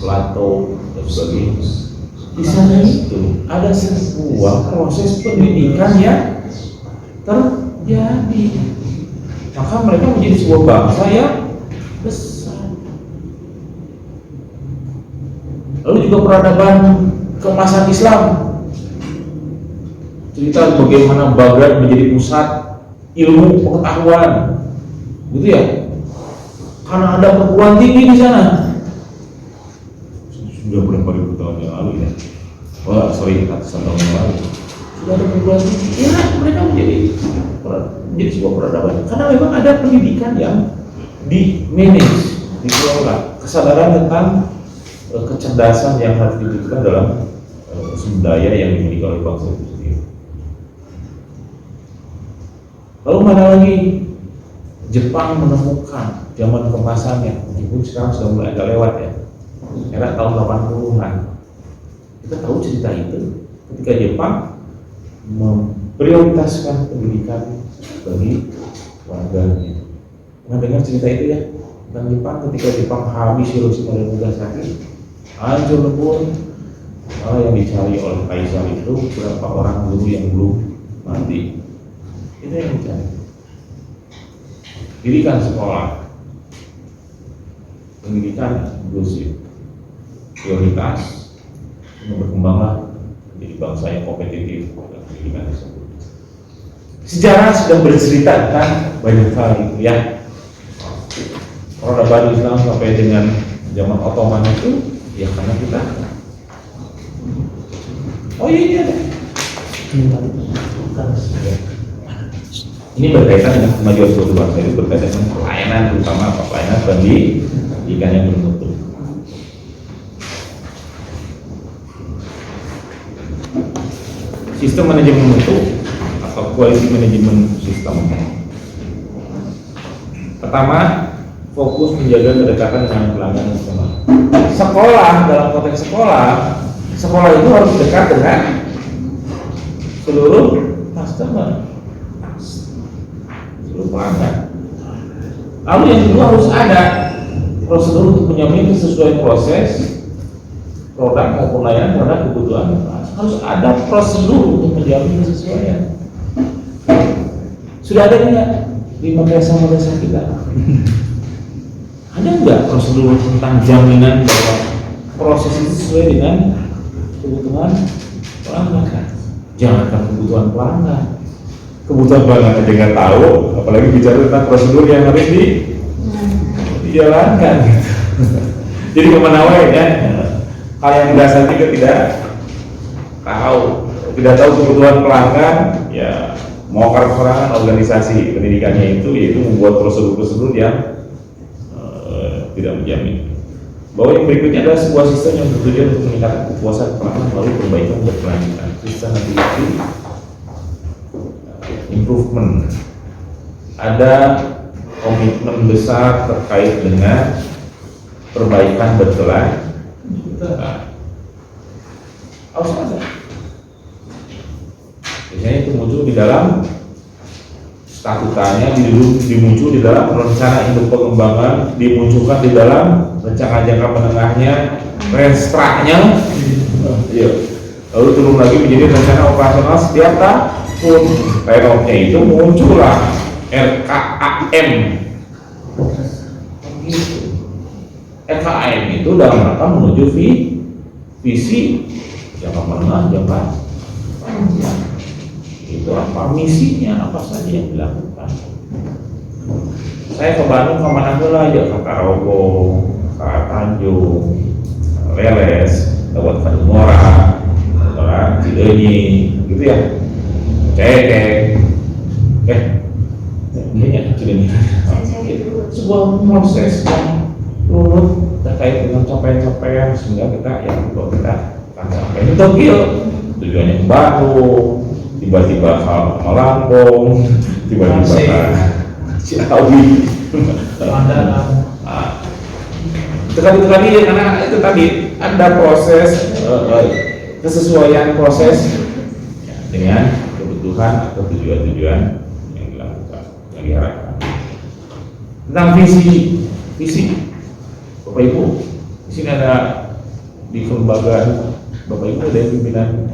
Plato, dan sebagainya. Di sana itu ada sebuah proses pendidikan yang terjadi, maka mereka menjadi sebuah bangsa yang besar. Lalu juga peradaban keemasan Islam, cerita bagaimana Baghdad menjadi pusat ilmu pengetahuan, gitu ya, karena ada perguruan tinggi di sana. Sudah berapa ribu tahun yang lalu ya? Ratusan tahun yang lalu sudah ada perguruan tinggi. Ya, mereka menjadi sebuah peradaban karena memang ada pendidikan yang di manage, dikelola, kesadaran tentang kecerdasan yang harus dibutuhkan dalam sumber daya yang dimiliki oleh bangsa itu sendiri. Lalu mana lagi? Jepang menemukan zaman kemasannya, meskipun sekarang sudah mulai agak lewat ya, era tahun 80-an. Kita tahu cerita itu ketika Jepang memprioritaskan pendidikan bagi warganya. Pernah dengar cerita itu ya tentang Jepang ketika Jepang habis Hiroshima dan Nagasaki, hancur lebur. Yang dicari oleh Kaisar itu berapa orang guru yang belum mati. Itu yang dicari. Dirikan sekolah, pendidikan inklusif, prioritas, berkembanglah menjadi bangsa yang kompetitif dalam pendidikan tersebut. Sejarah sudah bercerita tentang banyak hal itu ya. Peradaban Islam sampai dengan zaman Ottoman itu ya karena kita. Oh iya ini ada. Ini berkaitan dengan kemajuan suatu bangsa, itu berkaitan dengan pelayanan, terutama pelayanan pendidikan yang bermutu. Sistem manajemen mutu atau quality management system. Pertama, fokus menjaga kedekatan dengan pelanggan dan customer. Sekolah, dalam konteks sekolah itu harus dekat dengan seluruh customer, seluruh pelanggan. Lalu yang kedua harus ada prosedur untuk menjamin kesesuaian proses produk maupun layanan terhadap kebutuhan harus ada prosedur untuk menjamin kesesuaian. Sudah ada nggak di madrasah kita? Ada nggak prosedur tentang jaminan bahwa proses itu sesuai dengan kebutuhan pelanggan? Jangankan kebutuhan pelanggan, kebutuhan pelanggan aja nggak tahu, apalagi bicara tentang prosedur yang harus dijalankan. Gitu. Jadi kemana wae ya, hal yang mendasar juga tidak tahu kebutuhan pelanggan, ya mau perorangan organisasi pendidikannya itu yaitu membuat prosedur-prosedur yang tidak menjamin. Bahwa yang berikutnya adalah sebuah sistem yang bertujuan untuk meningkatkan kepuasan pelanggan melalui perbaikan berkelanjutan. Sustainability improvement. Ada komitmen besar terkait dengan perbaikan berkelanjutan. Harus ada. Biasanya itu muncul di dalam statutanya, dimuncul di dalam rencana induk pengembangan, dimunculkan di dalam rencana jangka menengahnya, renstra-nya, lalu turun lagi menjadi rencana operasional setiap tahun. Renov-nya itu muncullah RKAM. RKAM itu dalam rangka menuju visi jangka menengah, jangka panjang. Itu apa misinya, apa saja yang dilakukan. Saya ke Bandung kemana pula aja, ke Karogo, ke Tanjung, Leles, lewat Kadungora, Cileunyi, gitu ya. Cekek, Cileunyi. Sebuah proses yang runut terkait dengan capaian-capaian sehingga kita kalau kita sampai itu Tokyo, tujuannya ke Bandung. Tiba-tiba Lampung, tiba-tiba Ciawi, Tadi karena itu tadi ada proses kesesuaian proses dengan kebutuhan atau tujuan-tujuan yang dilakukan, yang diharapkan. Tentang visi, Bapak Ibu, di sini ada di kelembagaan Bapak Ibu ada pimpinan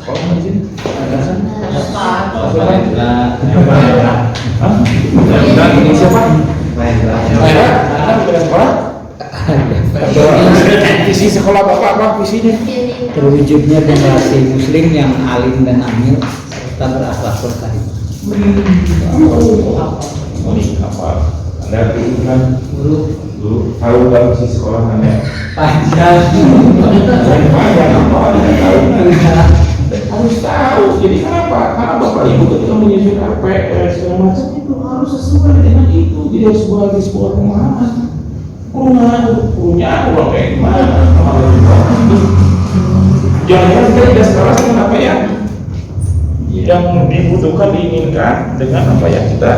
sekolah di sini. Ini siapa? Visi sekolah Bapak apa visinya? Terwujudnya generasi muslim yang alim dan amil serta berakhlakul karimah. Apa? Anda kan dulu tahu nggak visi sekolah Anda? Panjang. Harus tahu. Jadi kenapa? Karena Bapak Ibu ketika menyusun RPS segala macam itu harus sesuai dengan itu. Jadi harus sebuah pemahaman. Punya uang kayak gimana? Jangan-jangan kita tidak sekelas dengan apa yang dibutuhkan, diinginkan dengan apa yang kita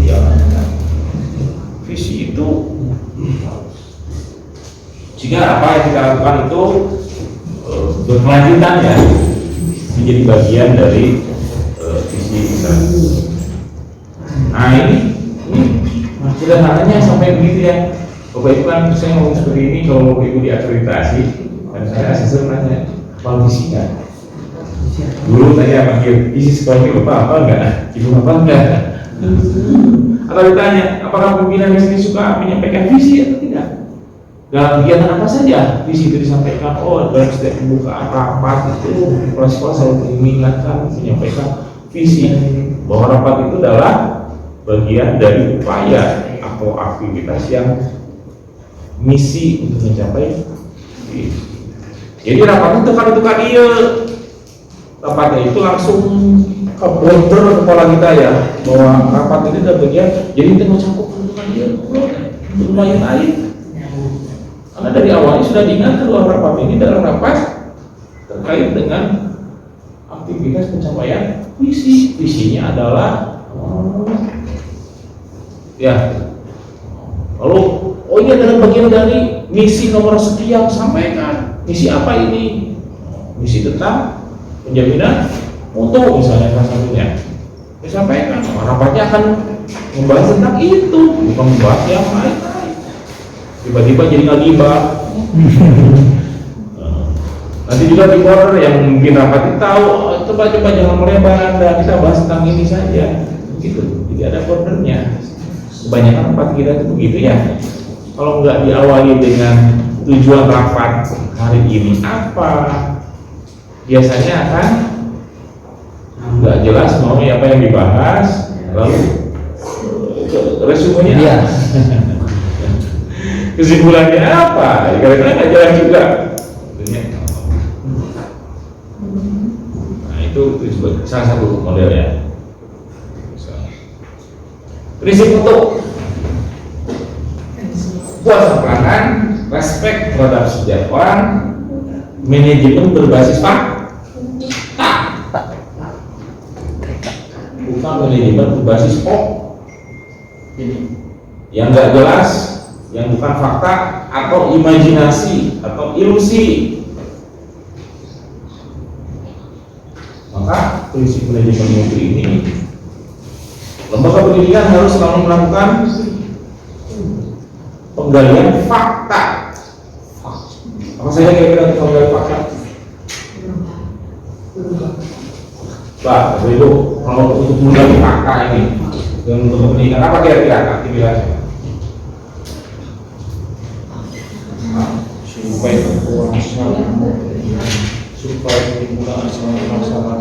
jalankan. Visi itu jika apa yang kita lakukan itu berkelanjutan ya, menjadi bagian dari visi kita. Nah ini sederhananya sampai begitu ya. Bapak Ibu kan saya ngomong seperti ini kalau Bapak Ibu diakreditasi dan saya asisten nanya apa visinya. Dulu tanya panggil visi sekolahnya Bapak apa enggak? Ibu apa enggak? Atau ditanya apakah pimpinan di sini suka menyampaikan visi atau tidak? Dalam kegiatan apa saja visi itu disampaikan? Oh, dalam setiap pembukaan rapat itu kepala-kepala selalu mengingatkan, menyampaikan visi bahwa rapat itu adalah bagian dari upaya atau aktivitas yang misi untuk mencapai visi. Jadi rapatnya tekan iya, rapatnya itu langsung ke border kepala kita ya, bahwa rapat ini adalah bagian. Jadi kita mencakup tekan iya, lumayan air. Karena dari awalnya sudah diingatkan bahwa rapat ini dalam rapat terkait dengan aktivitas pencapaian visi. Visinya adalah lalu ini adalah bagian dari misi nomor sekian, sampaikan misi apa ini? Misi tentang penjaminan mutu misalnya salah satunya disampaikan. Rapatnya akan membahas tentang itu, bukan membahas yang lain. Tiba-tiba jadi ngagibah. Nanti juga di border yang mungkin rapat tahu, coba jangan melebar Anda, kita bahas tentang ini saja, begitu. Jadi ada bordernya. Kebanyakan rapat kita itu begitu ya. Kalau nggak diawali dengan tujuan rapat hari ini apa, biasanya akan nggak jelas mau apa yang dibahas, lalu resumenya Iya. kesimpulannya apa? Karena nggak jelas juga. Nah itu juga salah satu model ya. Prinsip untuk puasa pelanggan, respect terhadap setiap orang, manajemen berbasis fakta, bukan manajemen berbasis yang nggak jelas, yang bukan fakta atau imajinasi atau ilusi. Maka prinsip manajemen mutu ini, lembaga pendidikan harus selalu melakukan penggalian fakta. Apa saja kira-kira untuk penggalian fakta? Pak, itu kalau untuk menggali fakta ini dan untuk pendidikan apa kira-kira aktivitasnya? Supaya berkuasa, supaya penggunaan masalah,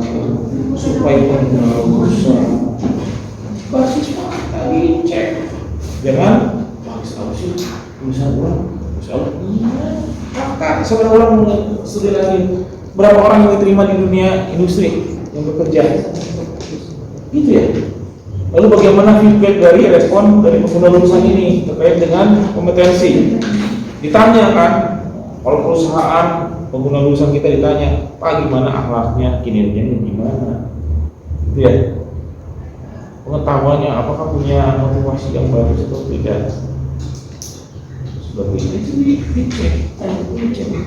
supaya penggunaan usaha basis fakta dicek, jangan bagus sih usaha ulang, fakta. Seberapa orang studi lagi, berapa orang yang diterima di dunia industri yang bekerja, gitu ya. Lalu bagaimana feedback dari respon dari pengguna lulusan ini terkait dengan kompetensi? Ditanya kan, kalau perusahaan pengguna lulusan kita ditanya, Pak gimana akhlaknya, kinerjanya gimana, gitu ya. Pengetahuannya apakah punya motivasi yang bagus atau tidak, seperti itu dicek,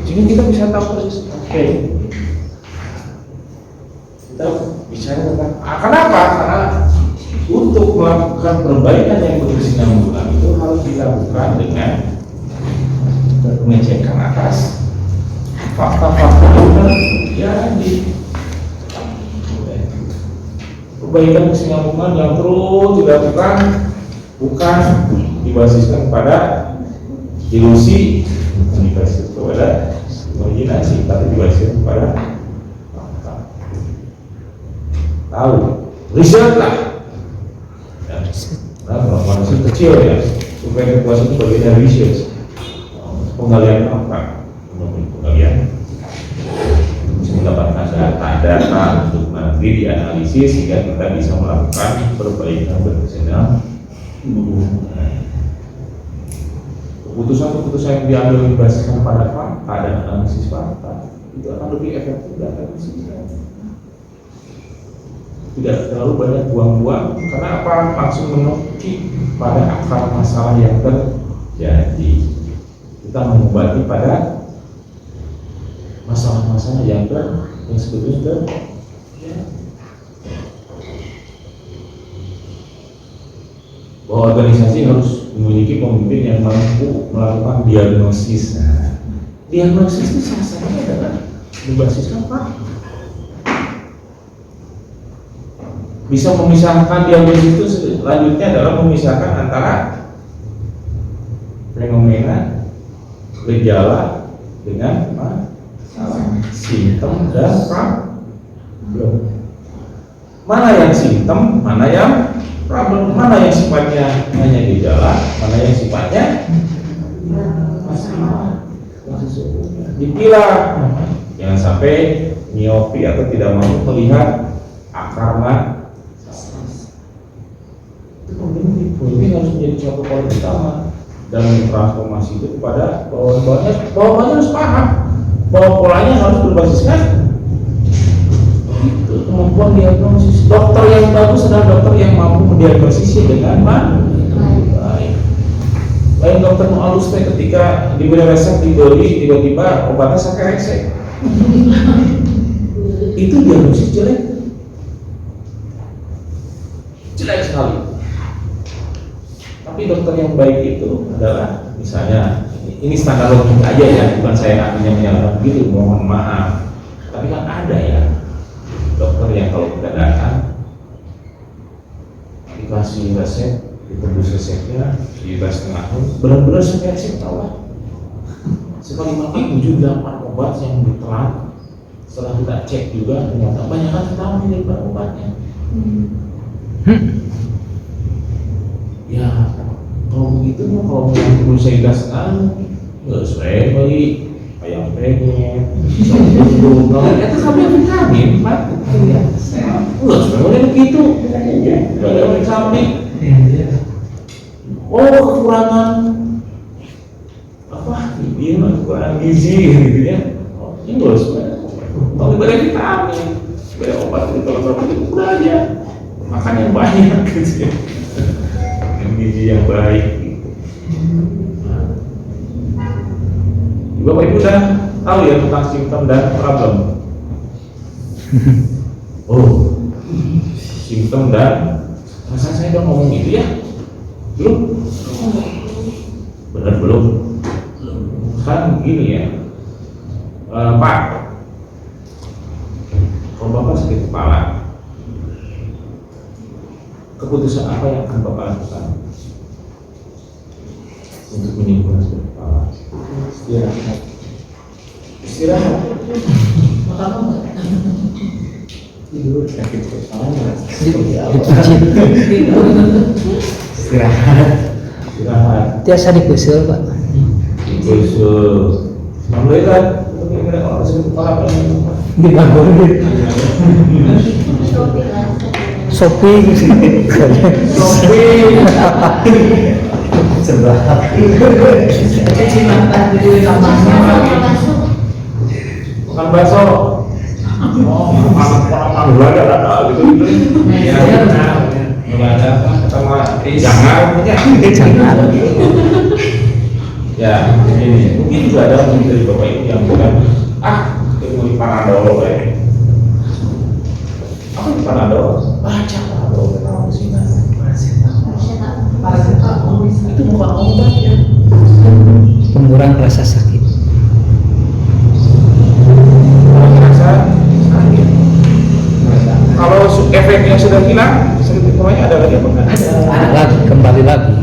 sehingga kita bisa tahu persis. Oke, kita bicara tentang kenapa? Karena untuk melakukan perbaikan yang berkesinambungan itu harus dilakukan dengan pengecekan atas fakta-fakta yang terjadi. Perbaikan kesinambungan yang terus dilakukan bukan dibasiskan pada ilusi, bukan dibasiskan pada imajinasi, tapi dibasiskan pada fakta. Tahu, riset lah. Nah, kalau manusia kecil ya, supaya kepuasan itu bagian dari riset, penggalian fakta, penggalian mendapatkan data untuk nanti dianalisis sehingga kita bisa melakukan perbaikan berkesinambungan. Keputusan-keputusan yang diambil berdasarkan pada fakta dan analisis fakta itu akan lebih efektif dan konsisten. Tidak terlalu banyak buang-buang, karena apa? Langsung menukik pada akar masalah yang terjadi. Kita mengobati pada masalah-masalah yang sebetulnya bahwa organisasi harus memiliki pemimpin yang mampu melakukan diagnosis. Nah, diagnosis itu salah satunya adalah berbasiskan fakta. Bisa memisahkan diagnosis itu selanjutnya adalah memisahkan antara fenomena, gejala dengan simptom dan problem. Mana yang simptom, mana yang problem, mana yang sifatnya hanya gejala, mana yang sifatnya masalah. Dipilah, jangan sampai miopi atau tidak mampu melihat akar masalah. Ini harus menjadi suatu poin utama dan transformasi itu kepada bawah-bawahnya harus paham bahwa polanya harus berbasiskan itu kemampuan diagnosis. Dokter yang bagus adalah dokter yang mampu mendiagnosisnya dengan baik. Lain dokter halus ketika diberi resep dibeli tiba-tiba obatnya sakit resep. Itu diagnosis jelek sekali. Tapi dokter yang baik itu adalah misalnya ini standar logika aja ya, bukan saya artinya menyalahkan begitu, mohon maaf. Tapi kan ada ya dokter yang kalau kita datang dikasih resep, ditebus resepnya, dikasih tahun, benar-benar saya resep tahu lah. Sekali makan 7-8 obat yang ditelan, setelah kita cek juga ternyata banyak kan vitamin daripada obatnya. Ya kalau begitu mah kalau yang perlu saya jelaskan nggak saya beli ayam penyet, sambal kalau itu sampai vitamin Pak. Nggak sebenarnya begitu, nggak ada vitamin. Oh kekurangan apa? Ini mah kekurangan gizi gitu ya. Oh ini nggak sebenarnya. Kalau ibadah vitamin, ibadah obat itu kalau berapa itu udah aja makan yang banyak gitu ya. Gizi yang baik gitu. Bapak Ibu udah tahu ya tentang simptom dan problem. Oh, simptom dan masa saya udah ngomong gitu ya? Belum? Benar belum? Kan gini ya, Pak. Kalau Bapak sakit kepala, keputusan apa yang akan Bapak lakukan untuk menyembuhkan sakit kepala? Istirahat. Makan apa? Tidur. Sakit kepala. Istirahat. Tiasa dikusul Pak. Dikusul. Alhamdulillah. Kalau sakit kepala Dibangunin. Shopping. Sebelah. Cuci mata dulu sama Makan bakso. Oh, makan Belanda ada gitu. Iya, benar. Belanda sama jangan. Ya, ini mungkin juga ada dari Bapak Ibu yang bilang, ilmu Panadol ya. Apa itu Panadol? Baca Panadol kenal di sini. Itu bukan obat ya. Pengurang rasa sakit. Kalau efeknya sudah hilang, sakit kepalanya ada lagi apa enggak? Ada lagi, kembali lagi.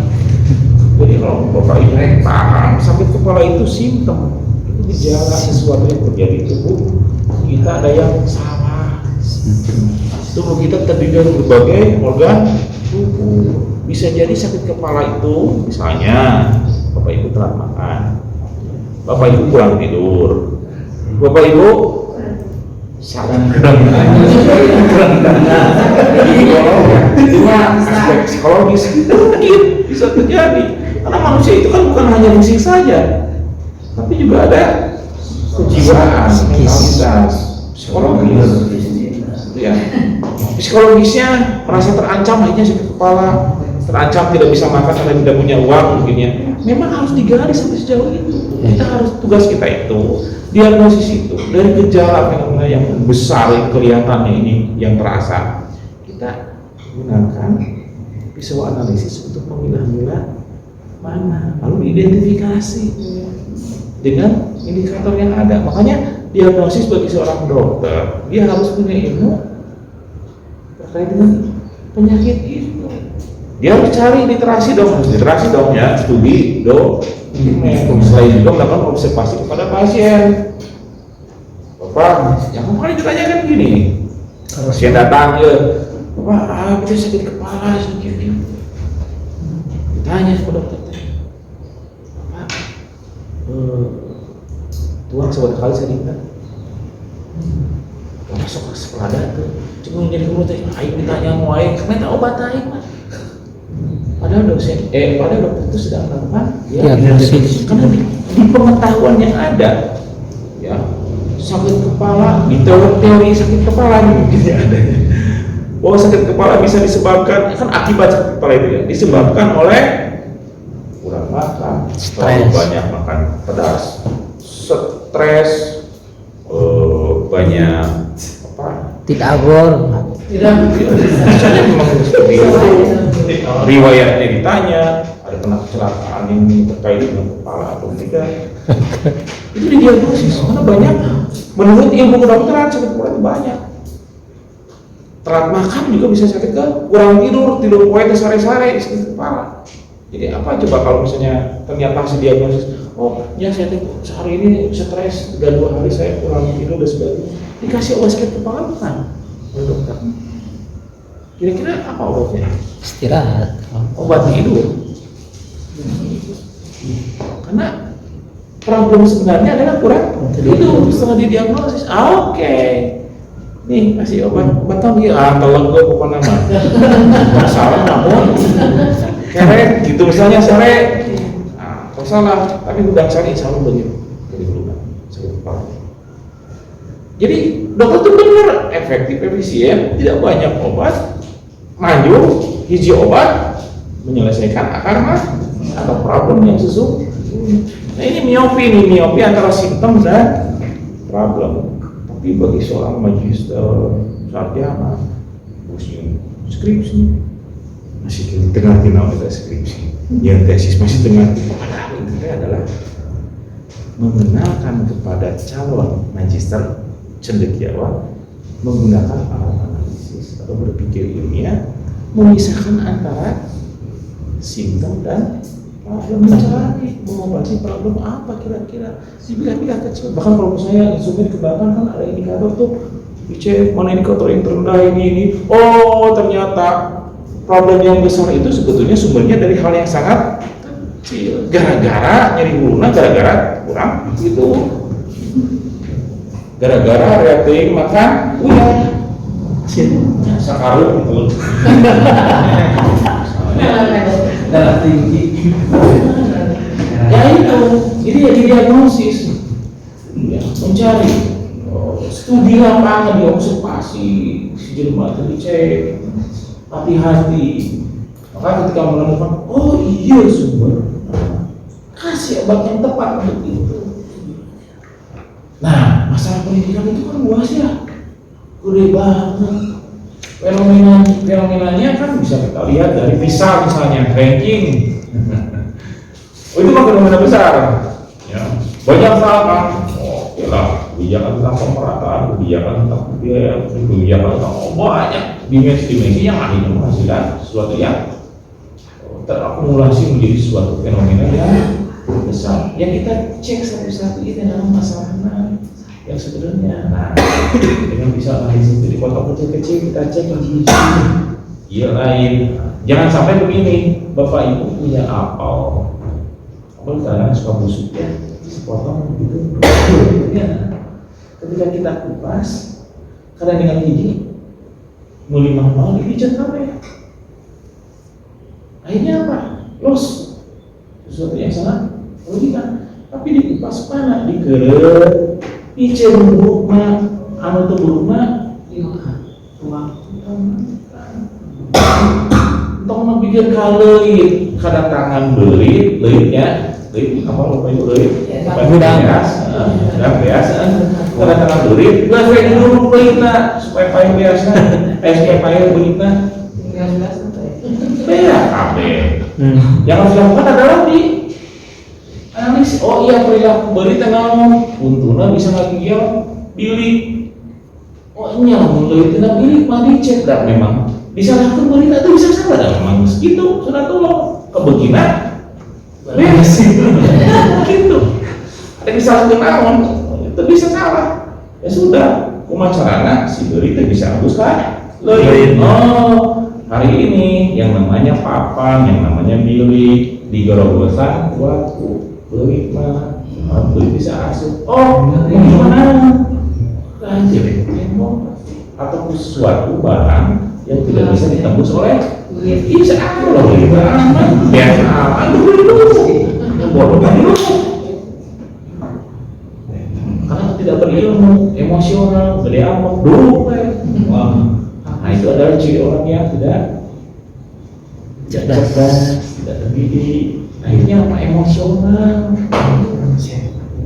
Jadi kalau Bapak Ibu paham, sakit kepala itu simptom, itu gejala sesuatu yang terjadi di tubuh kita ada yang salah. Tubuh kita terdiri dari berbagai organ tubuh. Bisa jadi sakit kepala itu, misalnya Bapak Ibu telat makan, Bapak Ibu kurang tidur, Bapak Ibu kurang dana. Cuma aspek psikologis itu mungkin bisa terjadi karena manusia itu kan bukan hanya fisik saja, tapi juga ada kejiwaan, mentalitas, psikologis. Ya, psikologisnya merasa terancam, akhirnya sakit kepala, terancam tidak bisa makan karena tidak punya uang mungkin ya. Memang harus digali sampai sejauh itu. Kita harus, tugas kita itu diagnosis itu dari gejala fenomena yang besar yang kelihatannya ini yang terasa, kita gunakan pisau analisis untuk memilah-milah mana, lalu identifikasi dengan indikator yang ada. Makanya diagnosis bagi seorang dokter, dia harus punya ilmu terkait dengan penyakit itu. Dia harus cari literasi dong ya, studi dong. Selain juga melakukan observasi kepada pasien. Bapak, yang kemarin ditanyakan gini, pasien datang ya, Bapak, kita sakit kepala, sakit ini. Ditanya ke dokter, Bapak, tuang sebuah kali saya minta. Masuk ke sekolah tuh, cuma jadi guru teh, ayo ditanya mau ayo, karena obat ayo mas. Padahal padahal dokter itu sedang melakukan diagnosis. Karena di pengetahuan yang ada, ya sakit kepala, di teori sakit kepala ini mungkin ya ada. Bahwa sakit kepala bisa disebabkan, kan akibat sakit kepala itu ya, disebabkan oleh kurang makan, terlalu banyak makan pedas, stres, banyak apa? Tidak agor. Tidak. Misalnya memang seperti itu. riwayatnya ditanya, ada kena kecelakaan ini terkait dengan kepala atau tidak. Itu didiagnosis, karena banyak menurut ilmu kedokteran sakit kepala itu banyak. Telat makan juga bisa sakit kan, kurang tidur poin sare-sare sakit kepala. Jadi apa coba kalau misalnya ternyata hasil diagnosis, oh ya saya sehari ini stres, 3-2 hari saya kurang tidur dan sebagainya, dikasih obat sakit kepala bukan oleh dokter. Kira-kira apa obatnya? Istirahat. Obat tidur. Karena problem sebenarnya adalah kurang tidur setelah didiagnosis. Oke. Nih kasih obat tadi, telek gue pokoknya nama. Salah namun keret gitu misalnya sore. Kalau salah, tapi udah cari selalu begitu. Jadi berubah sakit kepala. Jadi dokter itu benar efektif, efisien, tidak banyak obat, maju, hiji obat menyelesaikan akarnya atau problem yang sesungguhnya. Nah ini miopi antara simptom dan problem. Tapi bagi seorang magister, sarjana, museum, skripsi masih tengah-tengah oleh skripsi, yang tesis masih tengah. Padahal intinya adalah mengenalkan kepada calon magister cendekiawan menggunakan alat analisis atau berpikir ilmiah, memisahkan antara simptom dan problem, mencari mengobati problem apa kira-kira dipilah-pilah kecil. Bahkan kalau misalnya instrumen dikembangkan kan ada indikator tuh, dicek mana indikator yang terendah ini. Oh ternyata problem yang besar itu sebetulnya sumbernya dari hal yang sangat kecil, gara-gara nyeri uluna, gara-gara kurang itu, gara-gara reating makan uyah sakarut gitu. Darah tinggi. Ya itu, jadi ya didiagnosis, ya, mencari studi lapangan, diobservasi, si jelma itu dicek, hati-hati. Maka ketika menemukan, oh iya sumber, kasih obat yang tepat untuk itu. Nah, masalah pendidikan itu kan luas ya, gede banget. Fenomenanya kan bisa kita lihat dari PISA misalnya, ranking. Oh itu mah fenomena besar. Ya. Banyak hal kan. Oh, yalah, kebijakan tentang pemerataan, kebijakan tentang biaya, kebijakan tentang banyak dimensi-dimensi yang akhirnya menghasilkan sesuatu yang terakumulasi menjadi suatu fenomena yang besar. Yang kita cek satu-satu itu dalam masalahnya yang sebenarnya. Nah, dengan bisa analisis dari kotak kecil-kecil kita cek lagi. Iya lain. Jangan sampai begini, Bapak Ibu punya apel. Apel kadang suka busuk ya, sepotong gitu. Ya. Ketika kita kupas, kadang dengan gigi mulai mahal dipijat apa? Akhirnya apa? Los. Sesuatu yang sangat logika. Tapi dikupas mana? Digeret. Ice buruk mah, anu tuh buruk mah, tuang. Tong mah pikir kaleut, kadatangan beulit, leutnya, leut apa lupa itu leut? Beas, kadatangan beulit, geus we dulu leutna supaya payu beasna, supaya payu beulitna. Beas kabeh. Yang harus dilakukan adalah di analisis. Oh iya perilaku beli tengah untuna bisa ngagial bilik. Oh iya mulai tengah bilik mah dicek dan memang disalahkan beli itu bisa salah dan memang gitu sudah tolong kebeginan beres gitu. Ada disalahkan naon itu bisa salah ya sudah kumacarana si beli itu bisa hapuskan lain. Oh hari ini yang namanya papan, yang namanya bilik digorogosan waktu beli mah, beli bisa asup. Oh, gimana? Lanjut, atau sesuatu barang yang tidak bisa ditembus oleh bisa kalau beli barang biasa aman dulu, bodoh dulu. Karena tidak berilmu, emosional, gede amok dulu. Wah, nah itu adalah ciri orang yang tidak cerdas, tidak terdidik. Akhirnya apa emosional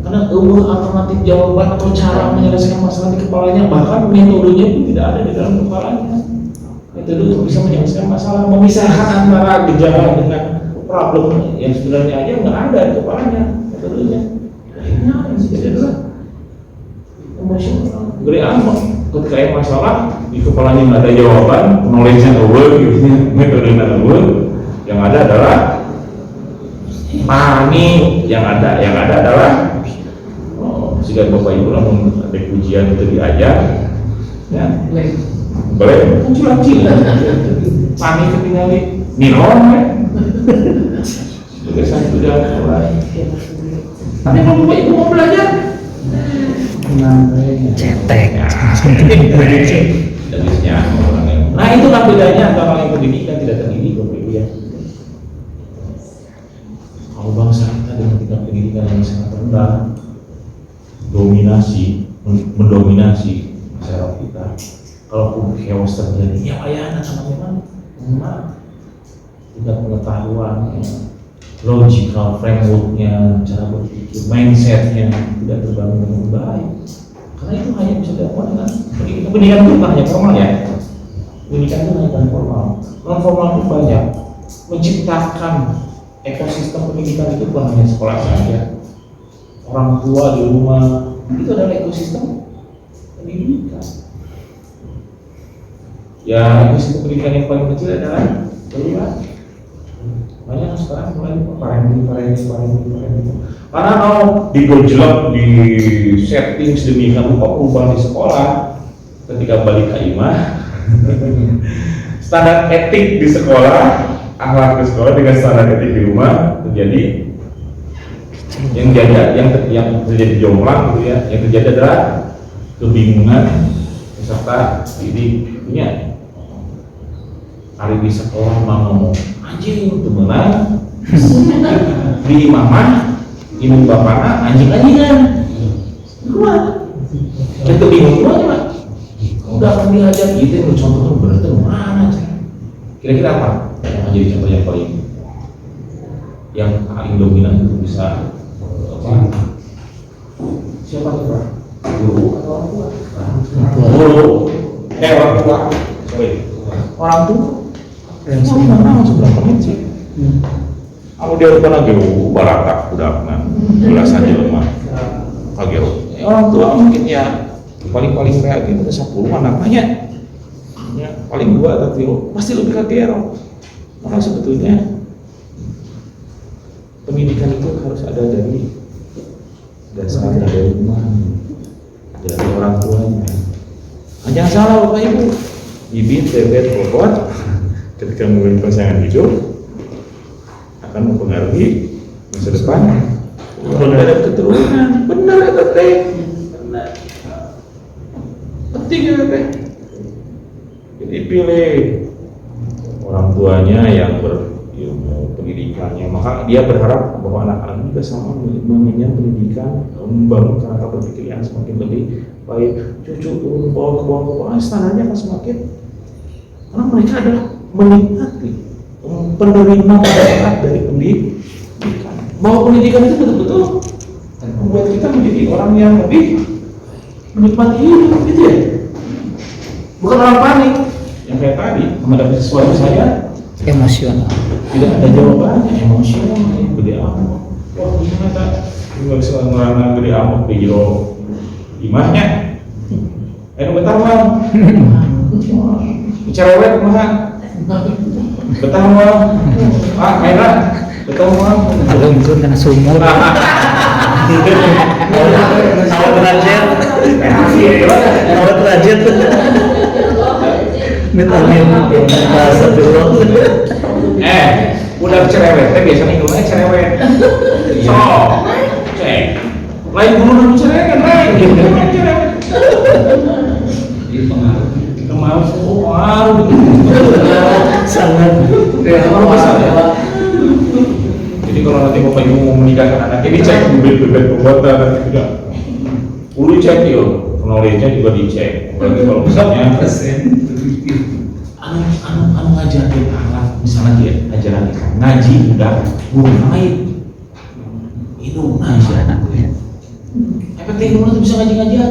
karena alternatif jawaban atau cara menyelesaikan masalah di kepalanya, bahkan metodenya pun tidak ada di dalam kepalanya. itu dulu bisa menyelesaikan masalah, memisahkan antara gejala dengan problem yang sebenarnya aja nggak ada di kepalanya metodenya. Akhirnya yang terjadi adalah emosional, gede amat. Ketika ada masalah di kepalanya nggak ada jawaban, knowledge-nya awal, gitu, metodenya awal, yang ada adalah panik. Yang ada adalah jika bapak ibu lamun ada pujian itu diajar, ya boleh muncul lagi panik ketinggalan minum ya. Juga saya sudah mulai. Tapi kalau bapak ibu mau belajar, cetek. Jenisnya orangnya. Nah itulah bedanya antara orang yang terdidik dan tidak terdidik, bapak ibu ya. Kalau bangsa kita dengan tingkat pendidikan yang sangat rendah, mendominasi masyarakat kita. Kalaupun chaos terjadi, ya payahnya karena memang tidak pengetahuan, logical frameworknya, cara berpikir, mindsetnya tidak terbangun dengan baik. Karena itu hanya bisa dilakukan dengan pendidikan itu bukan hanya formal ya. Pendidikan itu hanya formal, non formal itu banyak. Menciptakan ekosistem pendidikan itu bukan hanya sekolah saja. Orang tua di rumah itu adalah ekosistem pendidikan. Ya ekosistem pendidikan yang paling kecil adalah keluarga. Banyak sekarang mulai parenting. Karena kalau digojlok di setting sedemikian rupa perubahan di sekolah, ketika balik ke imah, standar etik di sekolah, akhlak di sekolah dengan standar etik di rumah terjadi yang terjadi jomplang gitu ya. Yang terjadi adalah kebingungan peserta didiknya. Hari di sekolah mau ngomong anjing temenan di mamah ibu bapaknya anjing-anjingan keluar kita bingung aja Pak. Udah akan diajar gitu contohnya berarti mana kira-kira apa yang menjadi contoh yang paling dominan itu bisa siapa tuh Pak? Guru atau orang tua? Guru orang tua orang tua mana sebelah menit sih. Aku dia lupa lagi baratak udah kan belasan jelema kagero. Orang tua mungkin ya paling reaktif itu 10 anaknya. Ya, paling 2 tapi pasti lebih kagero. Maka sebetulnya pendidikan itu harus ada dari dasar dari rumah, dari orang tuanya. Jangan salah Bapak Ibu, bibit, bebet, bobot ketika memilih pasangan hidup akan mempengaruhi masa depan. Kalau ada keturunan, benar ya teh, benar. Penting ya teh. Jadi pilih orang tuanya yang berilmu pendidikannya, maka dia berharap bahwa anak-anak juga sama mengenyam pendidikan, membangun karakter berpikir yang semakin lebih baik. Cucu turun bawa ke bawah, standarnya akan semakin, karena mereka adalah menikmati penerima manfaat dari pendidikan. Bahwa pendidikan itu betul-betul membuat kita menjadi orang yang lebih menikmati hidup, gitu ya. Bukan orang panik yang kayak tadi menghadapi sesuatu saya Emosional. tidak ada jawabannya, emosional, gede amat. Wah gimana tak? Nggak bisa ngerana gede amat di jero imahnya. Betah bang. Cerewet mah. Betah bang. Enak. Betah bang. Belum kena sumur. Awal derajat. Vitamin bahasa dulu. Udah cerewet, biasanya ngomongnya cerewet. So, cek. Lain guru cerewet, lain cerewet. Pengaruh. Sangat. Jadi kalau nanti bapak ibu mau menikahkan anaknya, dicek bibit-bibit pembuatan nanti tidak. Perlu cek yuk, knowledge-nya juga dicek. Apalagi kalau misalnya anu ngajarin anak, misalnya dia ajaran ngaji udah guru lain. Itu ngaji anaknya. Efektif itu bisa ngaji aja.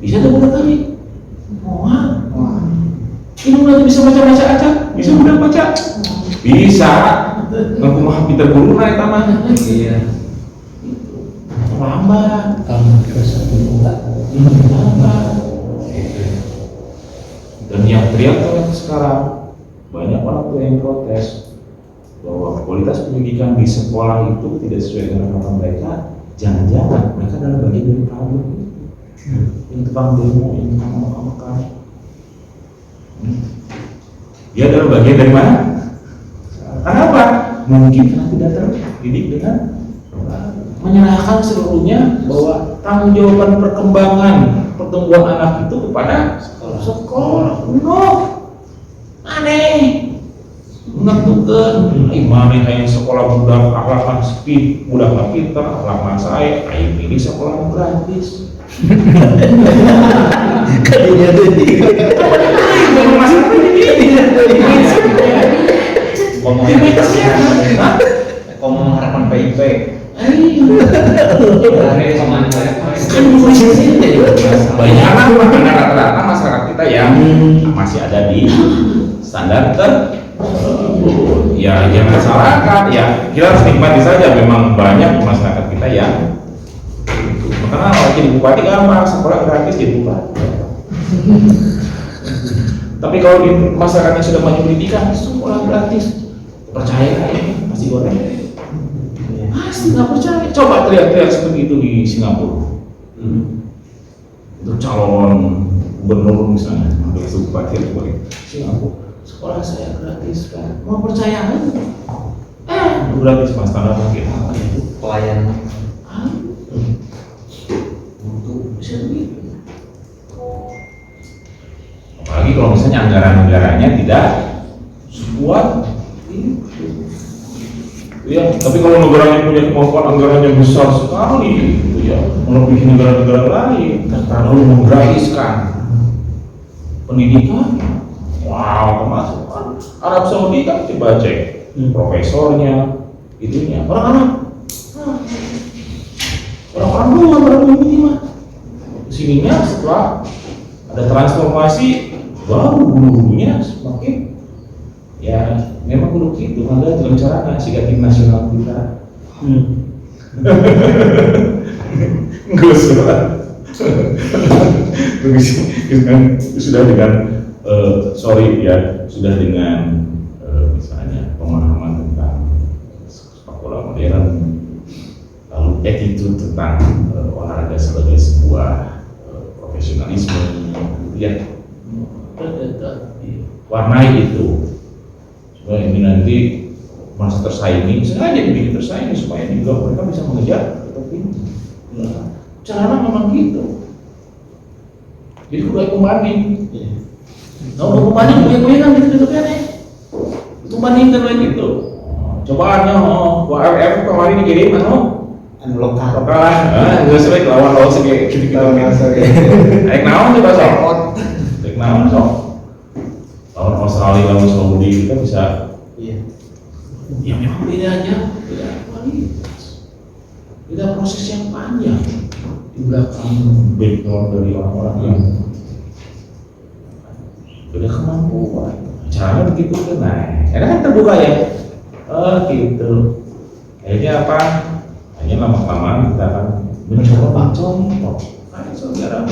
Bisa tuh bukan tadi. Ini mulai bisa baca aja, bisa udah baca, bisa. Ngaku mah pinter guru naik taman. Iya. Lambat. Dan yang teriak sekarang banyak orang tua yang protes bahwa kualitas pendidikan di sekolah itu tidak sesuai dengan harapan mereka. Jangan-jangan mereka adalah bagian dari problem yang tukang demo, yang tukang makan. Dia adalah bagian dari mana? Kenapa? Mungkin karena tidak terdidik dengan menyerahkan seluruhnya bahwa tanggung jawaban perkembangan pertumbuhan anak itu kepada sekolah. No, aneh. Menentukan, mana kayak sekolah budak akhlakan speed, budak nggak pintar, akhlakan saya, ayo pilih sekolah gratis. Kadinya tadi. Ngomong masalah Ngomong harapan PIP. Banyak rata-rata masyarakat kita yang masih ada di standar ya jangan salahkan ya, kita harus nikmati saja. Memang banyak masyarakat kita yang karena jadi bupati gampang, sekolah gratis jadi bupati. Tapi kalau di masyarakat yang sudah banyak pendidikan, sekolah gratis, percaya ini pasti goreng. Pasti nggak percaya. Coba teriak-teriak seperti itu di Singapura. Untuk calon gubernur misalnya, untuk bupati boleh. Singapura, sekolah saya gratis kan? Mau percaya kan? Gratis mas, standar mungkin. Pelayanan. Untuk bisa begitu. Apalagi kalau misalnya anggaran-anggarannya tidak sekuat itu. Ya, tapi kalau negaranya punya kemampuan anggarannya besar sekali, gitu ya, melebihi negara-negara lain, lalu menggratiskan pendidikan. Wow, termasuk Arab Saudi kan coba cek profesornya, itunya orang-orang ini mah. Kesininya setelah ada transformasi baru guru-gurunya semakin ya memang kudu gitu, ada dalam cara ngasih tim nasional kita. Enggak sudah dengan sudah dengan misalnya pemahaman tentang sepak bola modern, lalu attitude tentang olahraga sebagai sebuah profesionalisme, gitu ya. Warnai itu supaya ini nanti masa tersaingi, sengaja dibikin tersaingi supaya juga mereka bisa mengejar tapi cara memang gitu. Jadi kudu pembanding. Nah, untuk pembanding punya kan gitu kan ya. Itu bandingkan kayak gitu. Cobaannya WRF kemarin dikirim Anu lokal. Lokal. Enggak sebaik lawan segede gitu-gitu. Naik naon coba sok. Naik naon sok. Lawan Australia, lawan Saudi kita bisa. Iya. Ya memang bedanya beda kualitas, beda proses yang panjang di belakang background dari orang-orang yang beda kemampuan. Caranya begitu kan, karena kan terbuka ya. Gitu. Kayaknya apa? Hanya lama-lama kita akan mencoba contoh. Saudara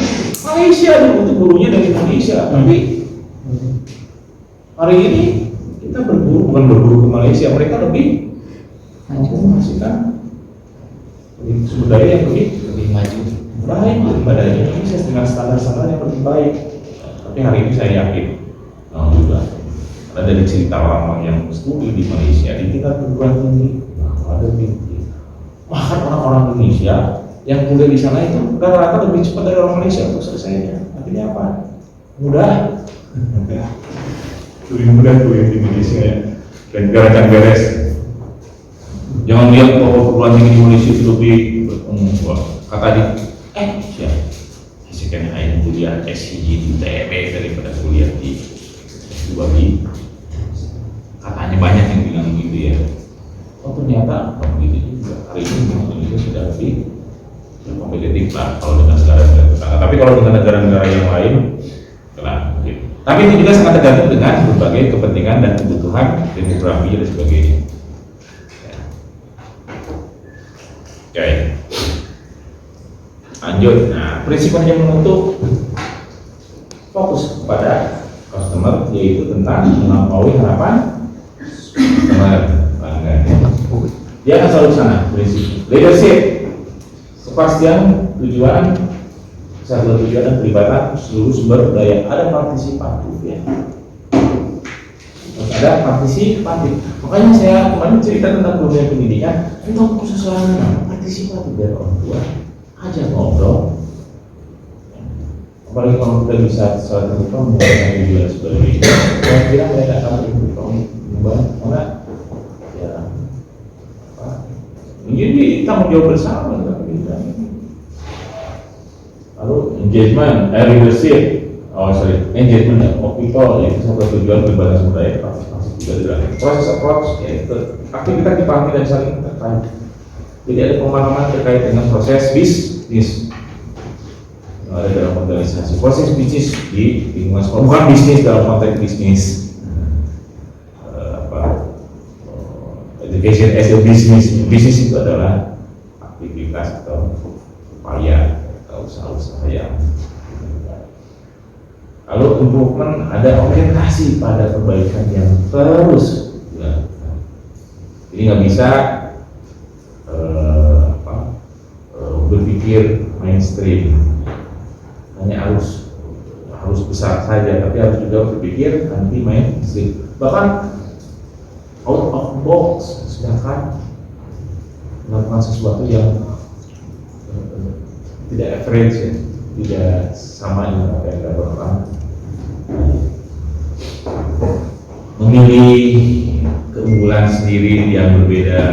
Malaysia dulu itu gurunya dari Indonesia, tapi hari ini kita bukan berburu ke Malaysia, mereka lebih menghasilkan sumber daya yang lebih maju, baik daripada Indonesia dengan standar-standar yang lebih baik. Tapi hari ini saya yakin, juga ada dari cerita orang-orang yang studi di Malaysia di tingkat perguruan tinggi, ada tinggi. Bahkan orang-orang Indonesia yang kuliah di sana itu rata-rata lebih cepat dari orang Malaysia untuk selesainya. Artinya apa? Mudah. Lebih mudah tuh yang di Indonesia ya, dan gerakan beres. Jangan lihat bahwa perguruan tinggi di Malaysia itu lebih kata di sekian hanya kuliah SCG di ITB daripada kuliah di S2 di katanya banyak yang bilang begitu ya. Oh ternyata begitu juga. Hari ini Indonesia sudah lebih kompetitif lah kalau dengan negara-negara tetangga. Tapi kalau dengan negara-negara yang lain, kenapa? Tapi itu juga sangat tergantung dengan berbagai kepentingan dan kebutuhan demografi dan sebagainya. Ya. Oke. Lanjut. Nah, prinsip manajemen mutu fokus kepada customer, yaitu tentang melampaui harapan customer. Dia akan selalu sana prinsip. Leadership, kepastian tujuan, kesatuan tujuan dan pelibatan seluruh sumber daya. Ada partisipatif ya. Harus ada partisipatif. Makanya saya kemarin cerita tentang program pendidikan, tentang persoalan partisipatif dari orang tua. Ajak ngobrol. Apalagi kalau kita bisa salah terbuka membuat juga sebagainya. Saya kira mereka akan terbuka membangun karena ya apa? Jadi tanggung jawab bersama kita. Lalu leadership, engagement of people, yaitu satu tujuan berbasis budaya, partisipasi juga dilakukan. Proses approach, yaitu aktivitas dipahami dan saling terkait. Jadi ada pemahaman terkait dengan proses bisnis yang ada dalam organisasi. Proses bisnis di lingkungan sekolah, bukan bisnis dalam konteks bisnis. Education as a business. Bisnis itu adalah aktivitas atau upaya atau usaha-usaha yang. Lalu improvement, ada orientasi pada perbaikan yang terus dilakukan. Jadi nggak bisa berpikir mainstream, hanya harus besar saja, tapi harus juga berpikir anti mainstream, bahkan out of box, sedangkan melakukan sesuatu yang tidak average ya, tidak sama dengan apa yang dilakukan orang. Memilih keunggulan sendiri yang berbeda.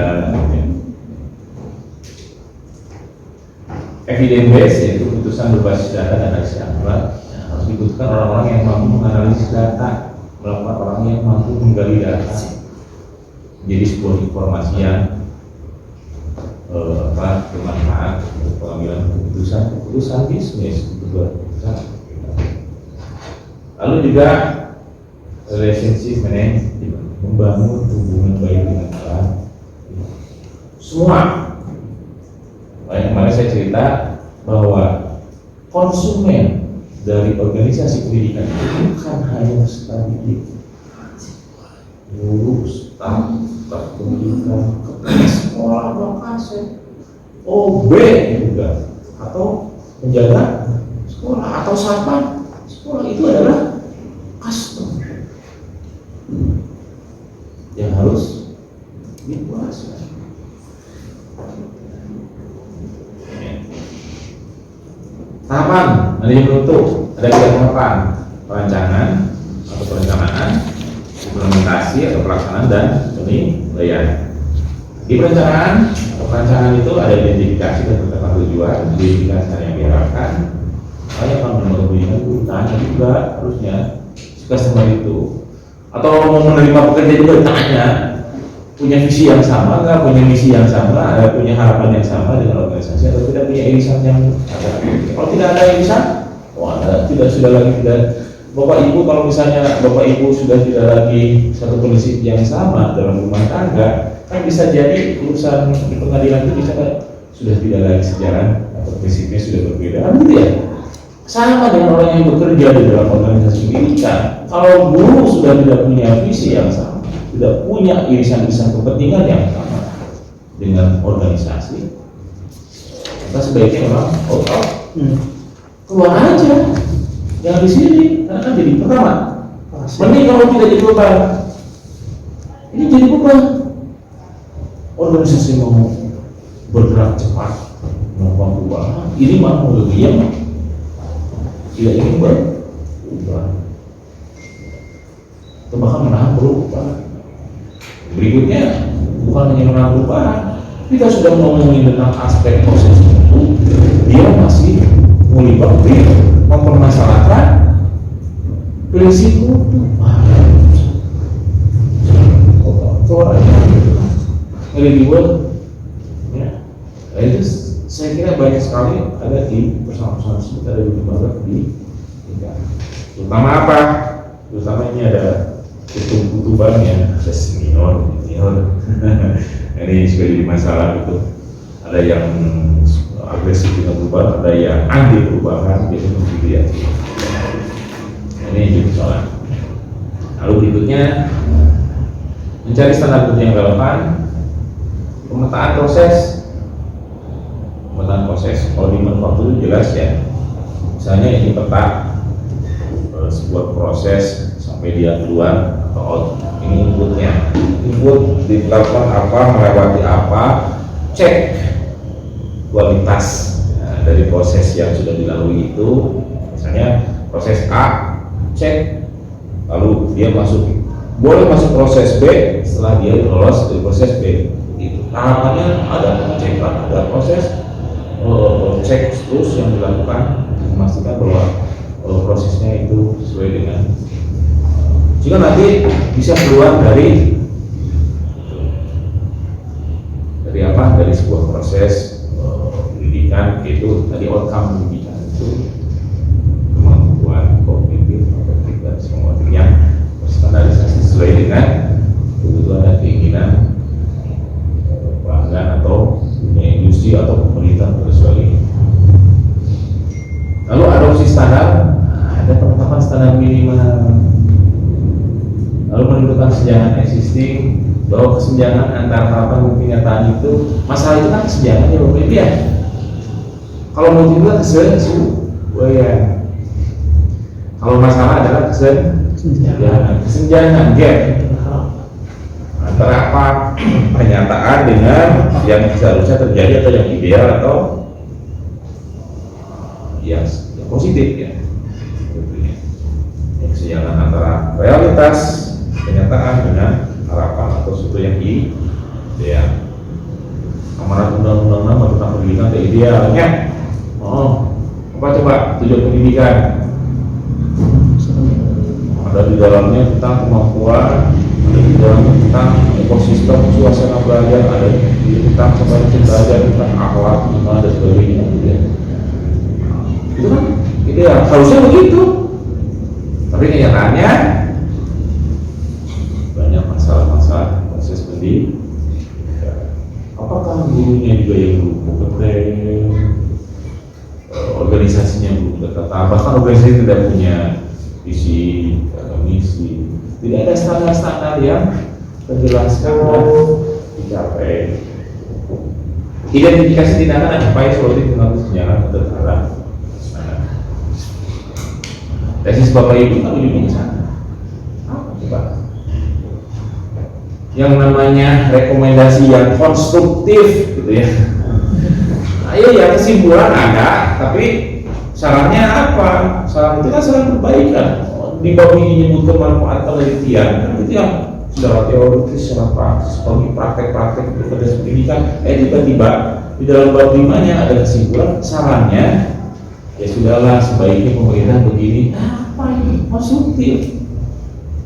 Evidence based, yaitu keputusan berbasis data dan analisis akurat. Harus dibutuhkan orang-orang yang mampu menganalisis data, melakukan orang yang mampu menggali data menjadi sebuah informasi yang bermanfaat untuk pengambilan keputusan bisnis. Lalu juga relationship management, membangun hubungan baik dengan orang semua. Kemarin saya cerita bahwa konsumen dari organisasi pendidikan itu bukan hanya studi, guru, staf pendidikan, kepala sekolah, dosen, OB juga, atau penjaga sekolah atau satpam sekolah, itu adalah customer yang harus dikuasai. Tahapan manajemen mutu ada 3 tahapan: perencanaan atau perencanaan, implementasi atau pelaksanaan, dan penilaian. Di perencanaan itu ada identifikasi dan penetapan tujuan, identifikasi yang diharapkan. Saya akan memberikan tanya juga harusnya customer itu, atau mau menerima pekerja juga tanya, punya visi yang sama nggak, punya misi yang sama, ada punya harapan yang sama dengan organisasi, atau tidak punya irisan yang ada. Kalau tidak ada irisan, sudah lagi tidak. Bapak Ibu, kalau misalnya Bapak Ibu sudah tidak lagi satu prinsip yang sama dalam rumah tangga, kan bisa jadi urusan di pengadilan itu bisa sudah tidak lagi sejalan atau prinsipnya sudah berbeda, kan gitu ya. Sama dengan orang yang bekerja di dalam organisasi pendidikan, kalau guru sudah tidak punya visi yang sama, tidak punya irisan-irisan kepentingan yang sama dengan organisasi, maka sebaiknya memang keluar aja, jangan di sini, karena kan jadi pertama. Mending kalau tidak jadi beban, ini jadi beban. Organisasi mau bergerak cepat, melakukan perubahan, ini mau lebih yang tidak ingin berubah, atau bahkan menahan perubahan. Berikutnya bukan hanya menahan perubahan, kita sudah ngomongin tentang aspek proses itu, dia masih mempermasalahkan prinsip mutu. Ya, itu saya kira banyak sekali ada di persoalan-persoalan tersebut, ada di lembaga pendidikan. Terutama apa? terutama ini ada kutub-kutubannya, ada senior, junior. Ini juga jadi masalah gitu. Ada yang agresif dengan perubahan, ada yang anti perubahan, jadi begitu ya. Ini jadi soal. Lalu berikutnya mencari standar mutu yang relevan, pemetaan proses. Kalau di manufaktur itu jelas ya. Misalnya ini peta sebuah proses sampai dia keluar atau out. Ini inputnya. Input dilakukan apa, melewati apa, cek kualitas dari proses yang sudah dilalui itu. Misalnya proses A, cek, lalu dia boleh masuk proses B setelah dia lolos dari proses B. Itu tahapannya ada pengecekan, ada proses cek terus yang dilakukan untuk memastikan bahwa prosesnya itu sesuai dengan jika nanti bisa keluar dari apa, dari sebuah proses pendidikan, itu tadi outcome pendidikan itu kemampuan kognitif, afektif dan psikomotorik yang berstandarisasi sesuai dengan kebutuhan dan keinginan pelanggan atau dunia industri atau pemerintah dan sebagainya. Lalu adopsi standar, ada penetapan standar minimal. Lalu menentukan kesenjangan existing, bahwa kesenjangan antara harapan dan kenyataan itu, masalah itu kan kesenjangan ya Bapak Ibu ya. Kalau mau juga kesesuaian. Kalau masalah adalah kesenjangan gap antara apa pernyataan dengan yang seharusnya terjadi atau yang ideal atau yang positif ya. Kesenjangan antara realitas kenyataan dengan harapan atau sesuatu yang ideal. Amanat Undang-Undang Nomor tentang Pendidikan itu idealnya. Apa coba tujuan pendidikan? Ada di dalamnya tentang kemampuan, ada di dalamnya tentang ekosistem suasana belajar, ada tentang kemampuan belajar, tentang akhlak, iman dan sebagainya. Itu kan ideal, harusnya begitu. Tapi kenyataannya banyak masalah-masalah proses pendidikan. Apakah gurunya juga yang belum kompeten, organisasinya belum tertata, bahkan organisasi tidak punya visi atau misi, tidak ada standar-standar yang terjelaskan dan dicapai. Identifikasi tindakan dan upaya solutif mengatasi kesenjangan antara standar. Tesis Bapak Ibu kan ujungnya ke sana. Apa coba? Yang namanya rekomendasi yang konstruktif gitu ya. Ayo ya kesimpulan ada, tapi sarannya apa? Saran itu kan saran perbaikan. Di bawah ini menyebutkan manfaat penelitian, kan itu yang secara teoritis, secara praktis, praktek-praktek berkelas pendidikan. Tiba-tiba di dalam bab 5-nya ada kesimpulan, sarannya ya sudahlah sebaiknya pemerintah begini. Apa ini? Konstruktif.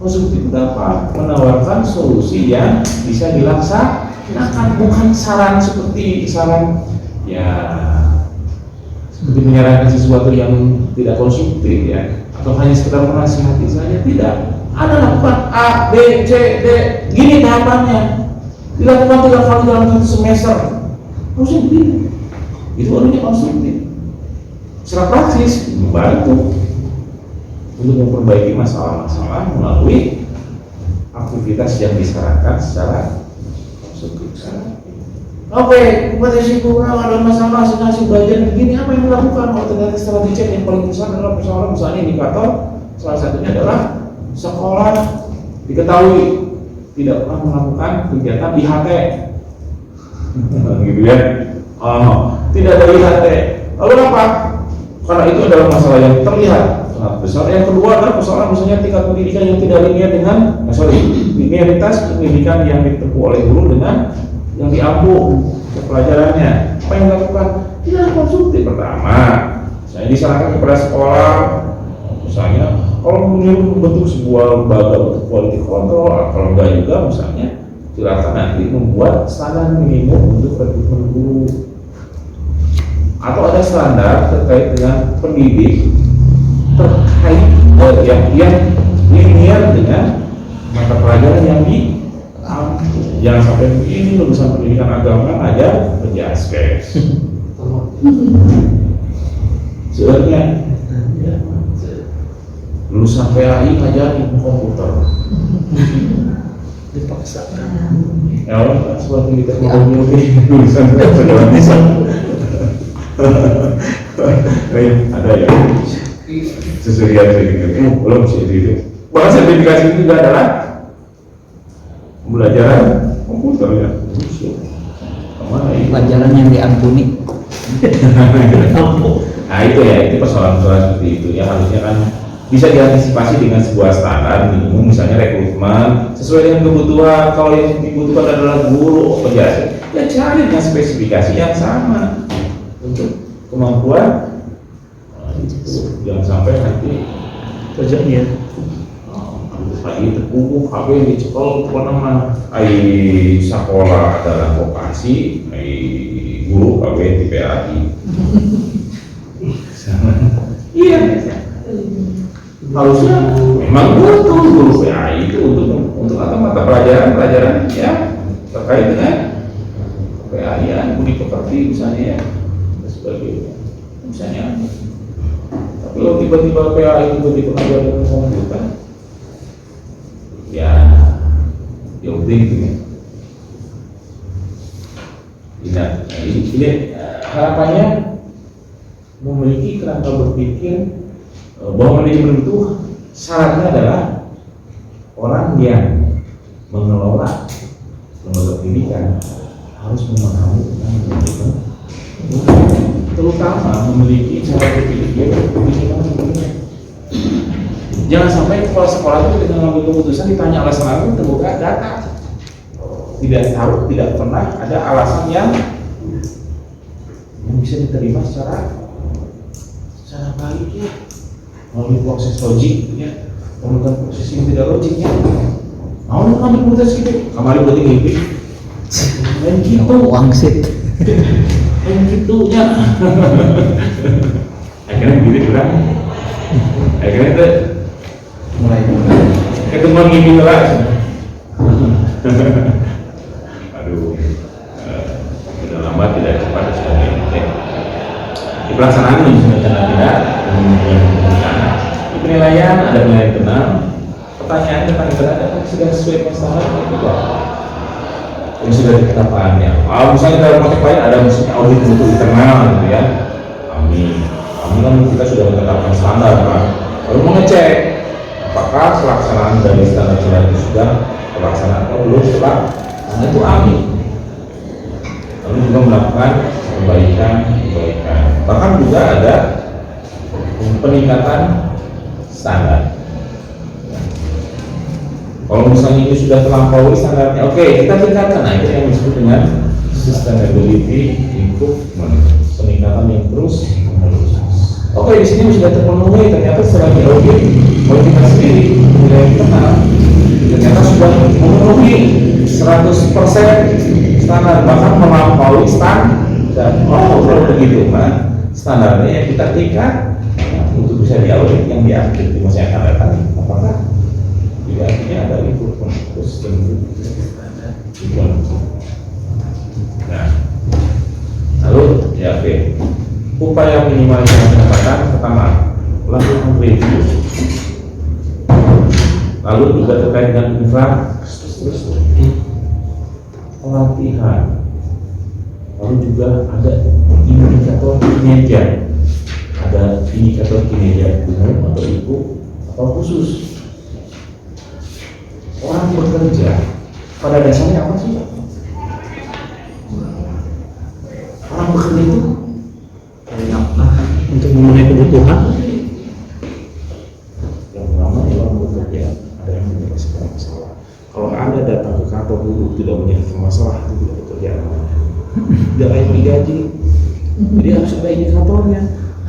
Konstruktif dapat menawarkan solusi yang bisa dilaksanakan, bukan saran seperti saran ya seperti menyarankan sesuatu yang tidak konstruktif ya, atau hanya sekedar menasihati saja. Tidak, ada lakukan A, B, C, D, gini tahapannya, dilakukan 3 kali dalam 1 semester, harusnya begini. Itu artinya konstruktif. Secara praktis membantu untuk memperbaiki masalah-masalah melalui aktivitas yang disarankan secara konstruktif. Oke, kompetensi kurang ada masalah hasil belajar begini, apa yang dilakukan? Kalau ternyata setelah dicek yang paling besar adalah persoalan, misalnya indikator salah satunya adalah sekolah diketahui tidak pernah melakukan kegiatan IHT, gitu ya. Tidak ada IHT. Lalu apa? Karena itu adalah masalah yang terlihat sangat besar. Yang kedua adalah persoalan misalnya tingkat pendidikan yang tidak linear dengan linearitas pendidikan yang ditempuh oleh guru dengan yang diampu pelajarannya. Apa yang dilakukan? Tidak konstruktif. Pertama, saya disarankan kepada sekolah, misalnya kalau menyuruh membentuk sebuah lembaga untuk quality control, kalau enggak juga misalnya silakan nanti membuat standar minimum untuk rekrutmen guru, atau ada standar terkait dengan pendidik terkait yang linear dengan mata pelajaran yang jangan sampai ini lulusan pendidikan agama aja penjaskes. Sebenarnya lulusan PAI ngajarin komputer. Dipaksa. Ya, seperti kita ngomong ini lulusan segala bisa. Ada ya. Sesuai sertifikat. Belum sih itu. Bahkan sertifikasi itu juga adalah pembelajaran komputer ya. Pelajaran yang diampuni. Nah itu ya, itu persoalan-persoalan seperti itu ya, harusnya kan bisa diantisipasi dengan sebuah standar minimum, misalnya rekrutmen sesuai dengan kebutuhan. Kalau yang dibutuhkan adalah guru penjelasan, ya cari dengan spesifikasi yang sama untuk kemampuan. Itu jangan sampai nanti kerjanya lagi terkumpul HP dicekel apa nama sekolah dalam vokasi guru KW di PAI. Iya, harusnya memang butuh guru PAI itu untuk atau mata pelajaran ya terkait dengan PAI ya, budi pekerti misalnya ya, dan sebagainya misalnya. Tapi kalau tiba-tiba PAI tiba-tiba ngajarin komputer, ya yang penting itu ya. Ini harapannya memiliki kerangka berpikir bahwa manajemen itu syaratnya adalah orang yang mengelola lembaga pendidikan harus memahami tentang manajemen, terutama memiliki cara berpikir bagaimana. Jangan sampai kepala sekolah itu ketika mengambil keputusan ditanya alasan apa itu terbuka data, tidak tahu, tidak pernah ada alasan yang bisa diterima secara baik ya, melalui proses logik ya, bukan proses yang tidak logik ya. Mau ngambil keputusan gitu, kemarin buat mimpi, main gitu, Wangsit. main gitunya. Akhirnya begitu kurang, akhirnya itu mulai ketemuan mimpi keras. Aduh, sudah lama tidak cepat sekali. Di pelaksanaan ini sudah tidak di penilaian ada penilaian internal. Pertanyaan tentang internal ada sudah sesuai masalah itu kok. Ini sudah ditetapkan ya. Misalnya dalam konteks lain ada misalnya audit mutu internal gitu ya. Kami kan kita sudah menetapkan standar kan. Lalu mengecek apakah pelaksanaan dari standar itu sudah terlaksana atau belum setelah itu AMI. Lalu juga melakukan perbaikan. Bahkan juga ada peningkatan standar. Kalau misalnya ini sudah terlampaui standarnya, oke, kita tingkatkan. Nah itu yang disebut dengan sustainability improvement, peningkatan yang terus menerus. Oke, di sini sudah terpenuhi, ternyata setelah diaudit oleh kita sendiri, nilai internal ternyata sudah memenuhi 100% standar, bahkan melampaui standar. Kalau begitu mah standarnya yang kita tingkat untuk bisa diaudit yang diaudit di masa yang akan datang, apakah tidak artinya ada improvement terus Nah, lalu ya oke. Upaya minimalisasi pendapatan pertama, lakukan review. Lalu juga terkait dengan infrastruktur, pelatihan. Lalu juga ada indikator kinerja. Ada indikator kinerja umum atau ibu atau khusus. Orang bekerja pada dasarnya apa sih? Orang bekerja itu untuk memenuhi kebutuhan. Yang pertama orang bekerja ada yang menyelesaikan masalah. Kalau Anda datang ke kantor buruh tidak menyelesaikan masalah, itu tidak bekerja namanya. Tidak layak digaji. Jadi harus ada indikatornya.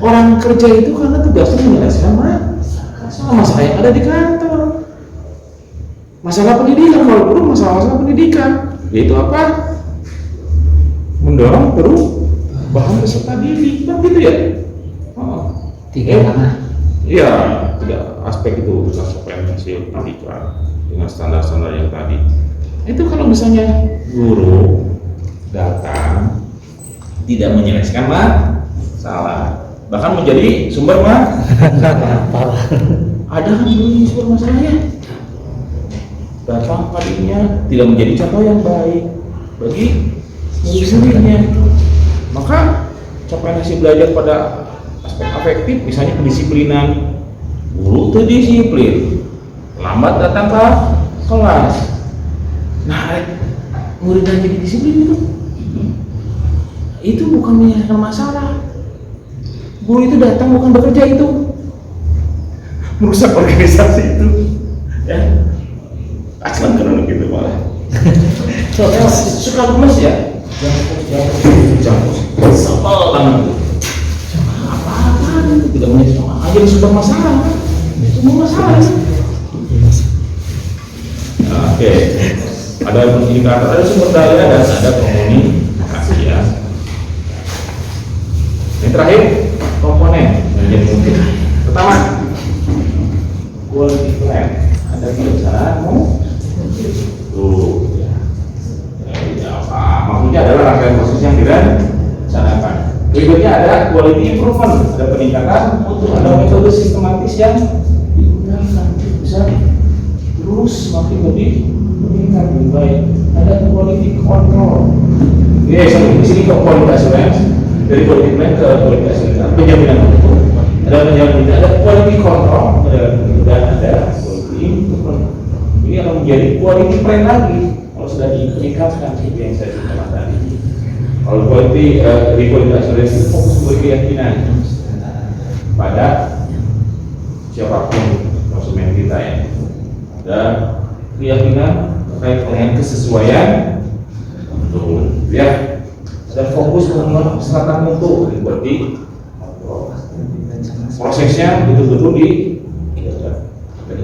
Orang kerja itu karena tugasnya menyelesaikan masalah yang ada di kantor. Masalah pendidikan, kalau perlu masalah pendidikan, yaitu apa? Mendorong perubahan peserta didik, kan gitu ya? Tiga mana? Iya, tidak aspek itu urusan PNS. hasil pendidikan dengan standar-standar yang tadi. Itu kalau misalnya guru datang tidak menyelesaikan masalah, bahkan menjadi sumber masalah. Ada kan ini sumber masalahnya. Datang tadinya tidak menjadi contoh yang baik bagi murid-muridnya. Maka capaian hasil belajar pada aspek afektif, misalnya kedisiplinan, guru itu disiplin, lambat datang ke kelas. Nah, muridnya jadi disiplin itu bukan menyelesaikan masalah. Guru itu datang bukan bekerja, itu merusak organisasi itu, ya. Aslan kan gitu malah. Soalnya suka gemes ya. Jam sebel banget. Apa-apaan itu tidak menyelesaikan aja sudah masalah. Semua masalah sih. Oke. Ada indikator, ada sumber daya dan ada komunikasi ya. Yang terakhir komponen yang jadi penting. Pertama, quality plan. Ada perencanaanmu. Tuh, ya. Maksudnya adalah rangkaian proses yang direncanakan. Berikutnya ada quality improvement, ada peningkatan mutu, ada metode sistematis yang digunakan bisa terus semakin lebih meningkat lebih baik. Ada quality control. Oke, sampai di sini ke quality assurance, dari quality plan ke quality assurance, penjaminan mutu. Ada penjaminan, ada quality control, dan ada quality improvement. Ini akan menjadi quality plan lagi kalau sudah diingatkan seperti yang saya ceritakan tadi. Kalau quality di quality assurance fokus pada keyakinan pada siapapun konsumen kita ya, dan keyakinan terkait dengan kesesuaian betul ya. Ada fokus pengembangan kesehatan mutu berarti prosesnya betul-betul di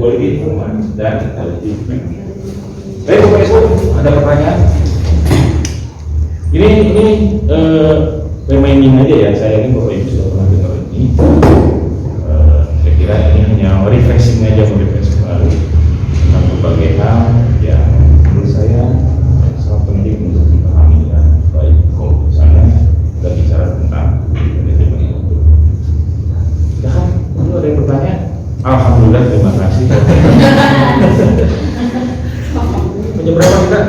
quality improvement dan quality plan. Baik Bapak Ibu, ada pertanyaan? Ini reminding aja ya, saya yakin Bapak Ibu sudah pernah dengar ini. Saya kira ini hanya refreshing aja, merefresh kembali tentang berbagai hal yang menurut saya sangat penting untuk dipahami dan baik. Kalau misalnya kita bicara tentang manajemen itu, sudah kan? Itu ada yang bertanya? Alhamdulillah, terima kasih. Jam berapa kita?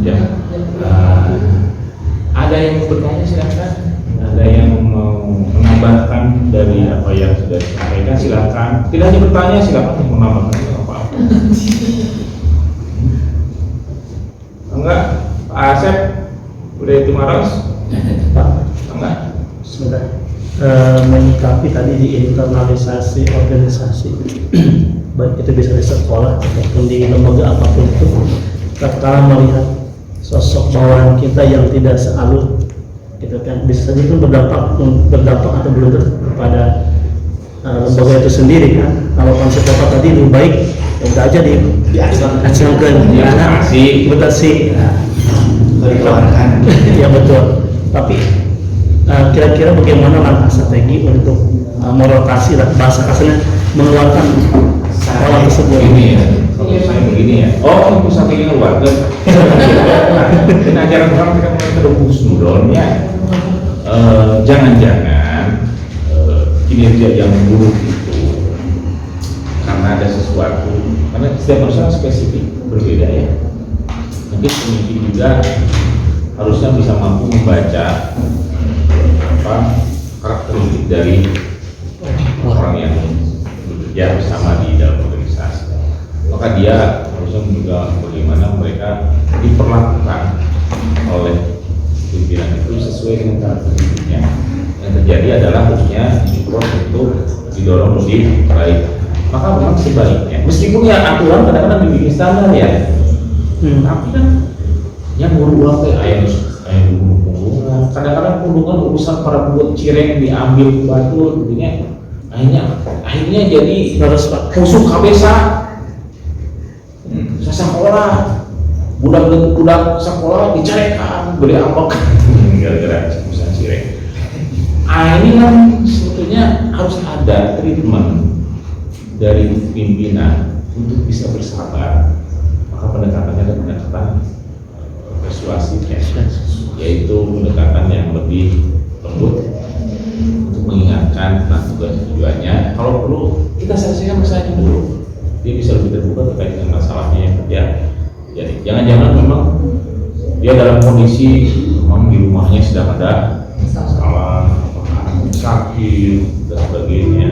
Ya. Ada yang mau bertanya silakan. Ada yang mau menambahkan dari apa yang sudah disampaikan silakan. Tidak hanya bertanya, silakan untuk menambahkan apa-apa. Enggak, Pak Asep udah itu maros? Pak, Enggak. sebentar. Menyikapi tadi di internalisasi organisasi, baik itu bisa di sekolah ataupun di lembaga apapun itu, kita melihat sosok bawahan kita yang tidak sealur, gitu kan, bisa saja itu berdampak atau belum kepada lembaga itu sendiri kan. Kalau konsep bapak tadi lebih baik ya udah aja diacungkan, mutasi, dikeluarkan. Ya betul. Tapi kira-kira bagaimana langkah strategi untuk merotasi bahasa kasarnya mengeluarkan pola tersebut? Ini ya, kalau saya begini ya. Oh, itu strategi keluarga. Dan ajaran orang kita mulai terus nudonnya. Jangan-jangan kinerja yang buruk itu karena ada sesuatu, karena setiap perusahaan spesifik berbeda ya. Mungkin pemimpin juga harusnya bisa mampu membaca karakteristik dari orang yang bekerja bersama di dalam organisasi. Maka dia harusnya juga bagaimana mereka diperlakukan oleh pimpinan itu sesuai dengan karakteristiknya. Yang terjadi adalah harusnya support untuk didorong lebih baik. Maka memang sebaliknya, meskipun ya aturan kadang-kadang dibikin standar ya, tapi kan yang berulang kayak ayam punggungan, kadang-kadang punggungan urusan para pembuat cireng diambil batu, akhirnya jadi musuh kabesa, sekolah, budak sekolah dicarekan, beri ambek, gara-gara urusan cireng. Ini kan sebetulnya harus ada treatment dari pimpinan untuk bisa bersabar, maka pendekatannya adalah pendekatan persuasif ya, yaitu pendekatan yang lebih lembut untuk mengingatkan tentang tugas tujuannya. Kalau perlu kita selesaikan masalahnya dulu, dia bisa lebih terbuka terkait dengan masalahnya yang terjadi. Jadi jangan-jangan memang dia dalam kondisi memang di rumahnya sedang ada masalah, sakit dan sebagainya.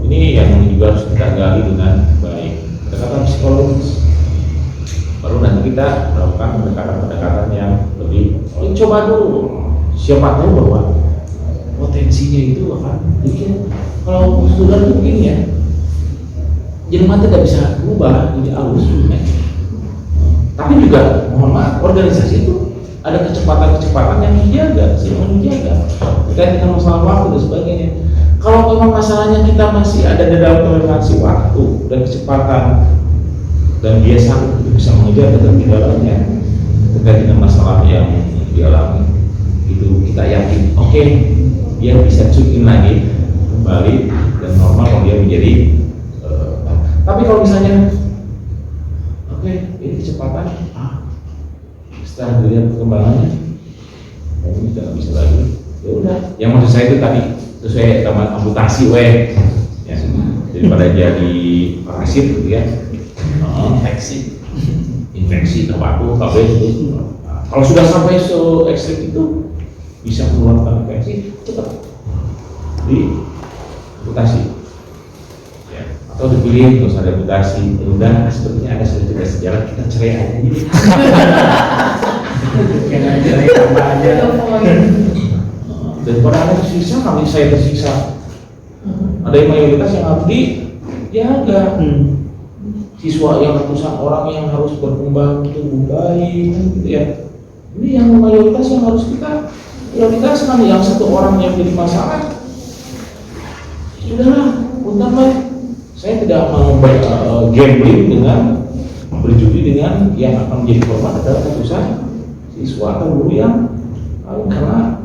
Ini yang juga harus kita gali dengan baik, pendekatan psikologis. Baru nanti kita melakukan pendekatan-pendekatan yang lebih coba dulu, siapa tahu bahwa potensinya itu akan bikin, kalau sudah itu begini ya, jelema tidak bisa berubah jadi halus ya. Tapi juga mohon maaf, organisasi itu ada kecepatan-kecepatan yang dijaga, sehingga dijaga terkait dengan masalah waktu dan sebagainya. Kalau memang masalahnya kita masih ada di dalam toleransi waktu dan kecepatan, dan dia sanggup bisa mengejar ketertinggalannya terkait dengan masalah yang dialami, itu kita yakin oke, dia bisa cukin lagi kembali dan normal kalau dia menjadi tapi kalau misalnya oke, ini kecepatan setelah dilihat perkembangannya ini sudah nggak bisa lagi, ya udah, yang maksud saya itu tadi sesuai sama amputasi ya, daripada jadi parasit gitu ya, infeksi terbaku KB itu. Kalau sudah sampai so ekstrim itu bisa mengeluarkan infeksi, cepat di amputasi ya, atau dipilih terus ada amputasi. Ya udah, sepertinya ada cerita sejarah, kita cerai aja gitu. Jangan cerai tambah aja. Daripada ada tersiksa, kami saya tersiksa. Ada yang mayoritas yang harus dijaga. Siswa yang ratusan orang yang harus berkembang tumbuh baik, gitu ya. Ini yang mayoritas yang harus kita prioritaskan. Yang satu orang yang jadi masalah, sudahlah, punten baik. Saya tidak mau gambling dengan berjudi dengan yang akan menjadi korban adalah keputusan siswa atau guru yang karena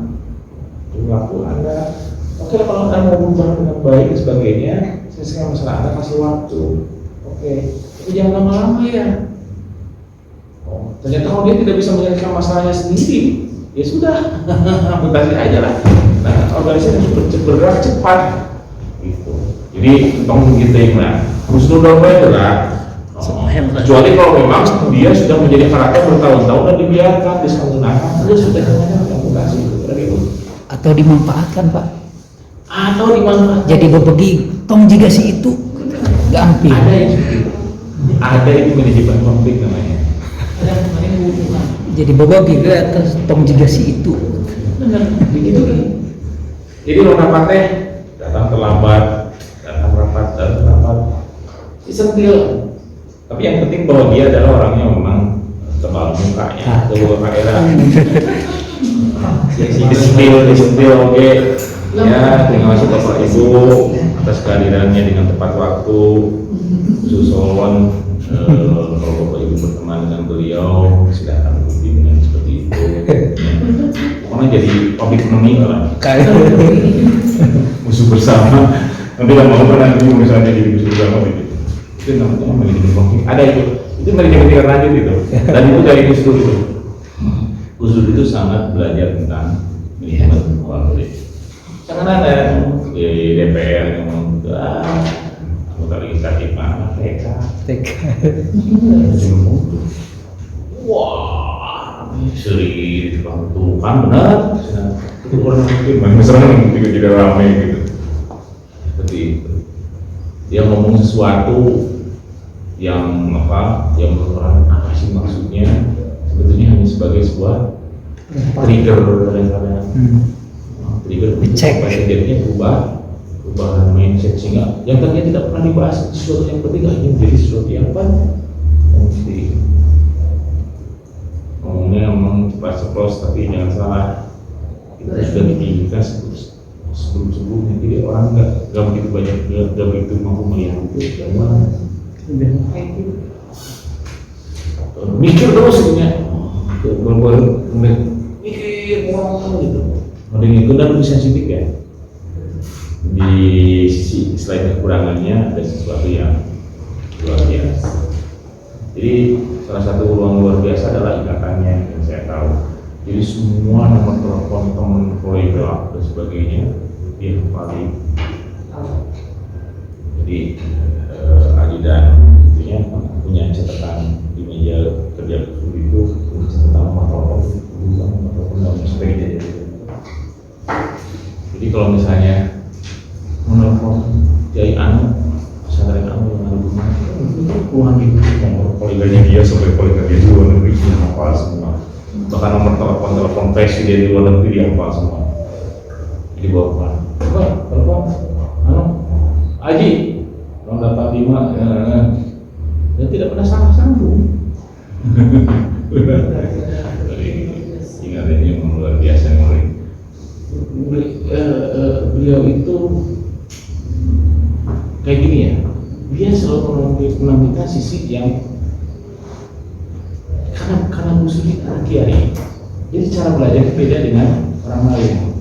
perilaku Anda. Oke, kalau Anda mau berubah dengan baik dan sebagainya, selesaikan masalah Anda, kasih waktu. Oke, tapi jangan lama-lama ya. Oh, ternyata kalau dia tidak bisa menyelesaikan masalahnya sendiri, ya sudah, amputasi aja lah. Nah, organisasi harus bergerak cepat, gitu. Jadi tolong kita lah, husnul itu lah. Kecuali kalau memang dia sudah menjadi karakter bertahun-tahun dan dibiarkan disalahgunakan, terus sudah amputasi itu. Atau dimanfaatkan Pak, Atau dimanfaatkan. jadi bebegi tong jika si itu gampil. Ada itu manajemen konflik namanya. Ada kemarin hubungan. Jadi bebegi ke atas tong jika si itu. Benar, begitu kan? Jadi lo rapatnya datang terlambat, datang terlambat, disentil. Tapi yang penting bahwa dia adalah orangnya memang tebal mukanya, tebal daerah. Disentil, oke. Ya, terima kasih Bapak Ibu atas kehadirannya dengan tepat waktu. Susulwan, kalau Bapak Ibu berteman dengan beliau, silakan bimbingan seperti itu. Pokoknya jadi public enemy lah. Musuh bersama. Nanti lama-lama nanti misalnya jadi musuh bersama gitu. Itu namanya manajemen konflik. Ada itu manajemen tingkat lanjut itu. Dan itu dari Gus itu. Gus itu sangat belajar tentang manajemen konflik. Jangan ada di DPR ngomong anggota legislatif mana TK. Wah, seri itu kan benar. Itu orang mungkin misalnya juga tidak ramai gitu. Seperti itu. Dia ngomong sesuatu yang yang orang apa sih maksudnya, sebetulnya hanya sebagai sebuah trigger kadang-kadang. Trigger Cek. supaya jadinya perubahan mindset, sehingga yang tadinya tidak pernah dibahas sesuatu yang penting akhirnya menjadi sesuatu yang mesti ngomongnya memang cepat ceplos, tapi jangan salah, kita sudah dipikirkan sebelum-sebelumnya, jadi orang nggak begitu banyak, nggak begitu mampu melihat itu jangan mikir terus sebenarnya, mikir ngomong gitu. Ada yang itu dan lebih sensitif ya. di sisi selain kekurangannya ada sesuatu yang luar biasa. Jadi salah satu ruang luar biasa adalah ikatannya yang saya tahu. Jadi semua nomor telepon teman kolega dan sebagainya dia paling. Jadi Adi dan tentunya punya catatan di meja kerja itu catatan nomor telepon dan sebagainya. Jadi kalau misalnya menelpon Kiai Anu, pesantren Anu yang ada di rumah, itu puluhan ribu nomor koleganya dia sampai kolega dia di luar negeri dia hafal semua. Bahkan nomor telepon presiden di luar negeri dia hafal semua. Jadi bawa pulang. Coba telepon Anu, Aji, nomor 45 dan tidak pernah salah sambung. Ingat ini memang luar biasa yang beliau itu kayak gini ya, dia selalu menampilkan sisi yang karena muslim anak kiai, jadi cara belajar beda dengan orang lain.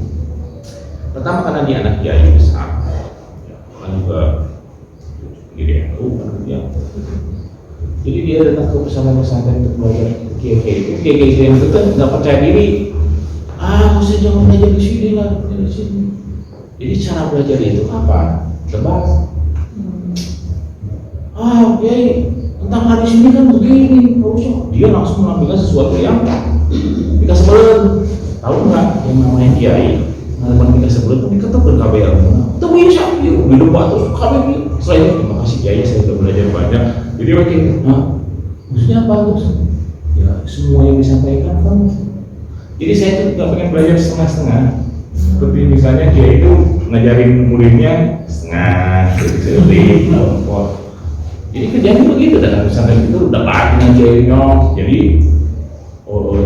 Pertama karena dia anak kiai besar, kan juga jadi jadi dia datang ke pesantren untuk belajar kiai-kiai yang betul nggak percaya diri. Saya jangan belajar di sini lah, di sini. Jadi cara belajar itu apa? Debat. Kiai, tentang hadis ini kan begini, dia langsung mengambil sesuatu yang kita sebelum. Tahu nggak yang namanya kiai? Namanya kita sebelum tapi ketemu KBL. Tapi ya siapa? Di debat terus KBL. Selain itu, terima kasih kiai, saya sudah belajar banyak. Jadi maksudnya apa? Ya semua yang disampaikan kan. Jadi saya tuh nggak pengen belajar setengah-setengah. Seperti misalnya dia itu ngajarin muridnya setengah, jadi jadi kerjanya begitu dan misalnya itu udah lagi ngajarinnya. Jadi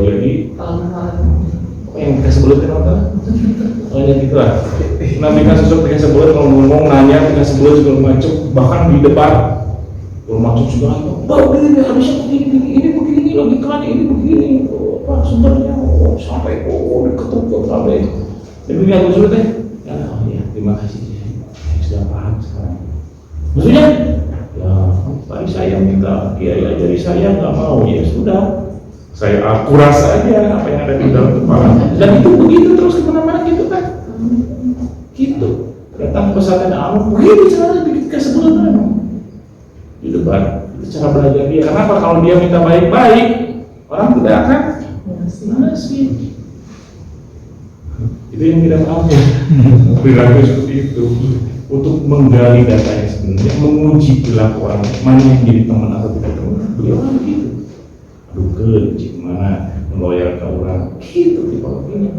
jadi apa yang kita sebelumnya apa? Ya gitu lah. Nanti kan sesuatu yang sebelum kalau ngomong nanya kita sebelum juga macam bahkan di depan kalau macam juga ini harusnya begini logikanya ini begini apa sumbernya sampai diketuk sampai jadi aku suruh teh ya terima kasih saya sudah paham sekarang. Maksudnya ya tadi saya minta kiai ajari saya nggak mau, ya sudah saya akuras saja apa yang ada di dalam kepala dan itu begitu terus kemana-mana gitu kan gitu. Datang pesantren Amu begitu caranya ketika sebelumnya di depan itu cara belajar dia. Kenapa? Kalau dia minta baik-baik orang tidak akan ngasih. Itu yang tidak mau perilaku seperti itu untuk menggali datanya sebenarnya, menguji perilaku orang mana yang jadi teman atau tidak teman. Beliau kan begitu. Aduh gimana meloyal ke orang gitu tipe ini.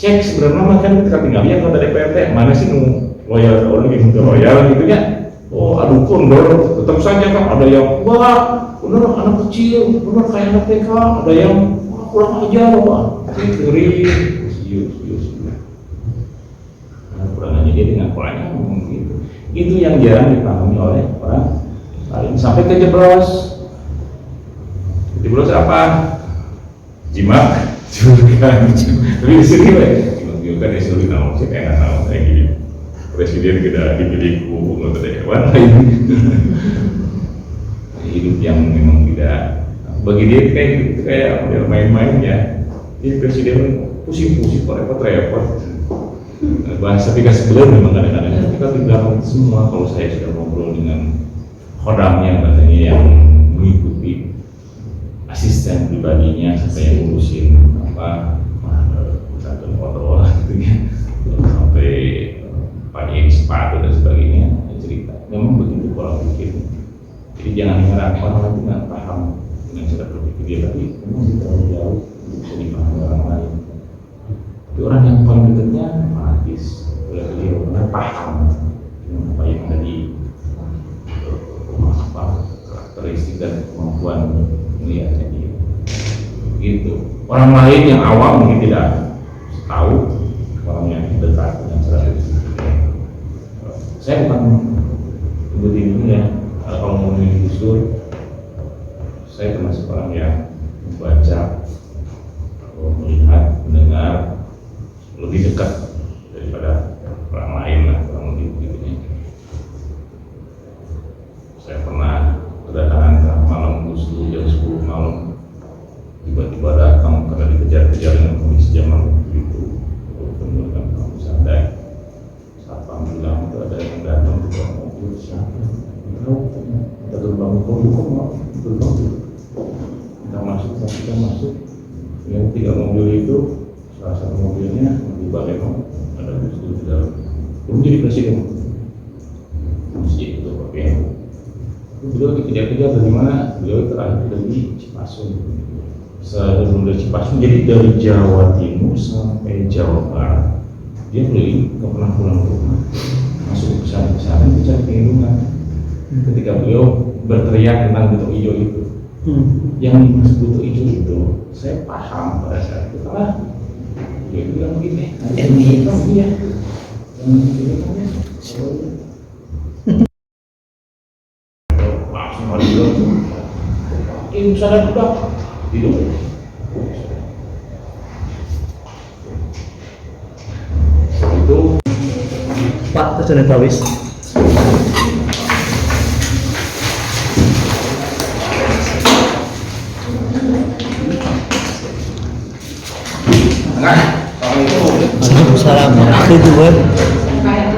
Cek sebenarnya kan ketika tinggalnya kalau dari PRT mana sih loyal ke orang yang udah loyal gitu ya. Aduh kondor tetap saja kan ada yang bener anak kecil, bener kayak anak TK, ada yang kurang ajar ngeri. Kurang aja dia dengan kurangnya ngomong gitu. Itu yang jarang dipahami oleh orang lain. Sampai ke jeblos apa? Jimat, tapi di sini juga disuruh namun sih kayak namun kayak gini. Presiden kita dipilih hukum atau dewan lain. Hidup yang memang tidak bagi dia kayak main-main ya. Jadi presiden pusing-pusing repot-repot. Bahasa tiga sebelum memang kadang-kadang kita tidak semua. Kalau saya sudah ngobrol dengan khodamnya katanya yang mengikuti asisten pribadinya sampai yang ngurusin satu foto gitu ya sampai pakai sepatu dan sebagainya cerita. Memang begitu pola pikir. Jadi jangan menyerang orang lain tidak paham dengan cara berpikir dia, tapi memang terlalu jauh bisa dipahami orang lain. Tapi orang yang paling dekatnya fanatis oleh beliau karena paham dengan apa yang ada di karakteristik dan kemampuan melihatnya dia. Gitu. Orang lain yang awam mungkin tidak tahu, orang yang dekat dengan cara berpikir. Saya bukan sebutin ini ya. Kalau ngomongin Gus, saya termasuk orang yang membaca, melihat, mendengar lebih dekat daripada orang lain. kejar-kejar dengan kondisi zaman itu. Kemudian kamu sadar saat panggilan itu ada yang datang ke mobil siapa? Tahu, kita gerbang itu buka, gerbang itu. Kita masuk. Yang 3 mobil itu, salah satu mobilnya di Baleno ada Gus Dur di dalam. Belum jadi presiden. Masih itu Pak PNU. Beliau dikejar-kejar dari mana? Beliau terakhir dari Cipasung. Sebelum dari Cipasung, jadi dari Jawa Timur sampai Jawa Barat. Dia keliling, nggak pernah pulang ke rumah. Masuk ke sana itu cari perlindungan. Ketika beliau berteriak tentang butuh hijau itu, yang dimaksud butuh hijau itu, saya paham pada saat itu karena dia bilang begini, ini ya, langsung maju bilang, ini sadar budak hidup. Itu Pak, itu sudah tawis. enggak, soal itu Waalaikumsalam warahmatullahi wabarakatuh.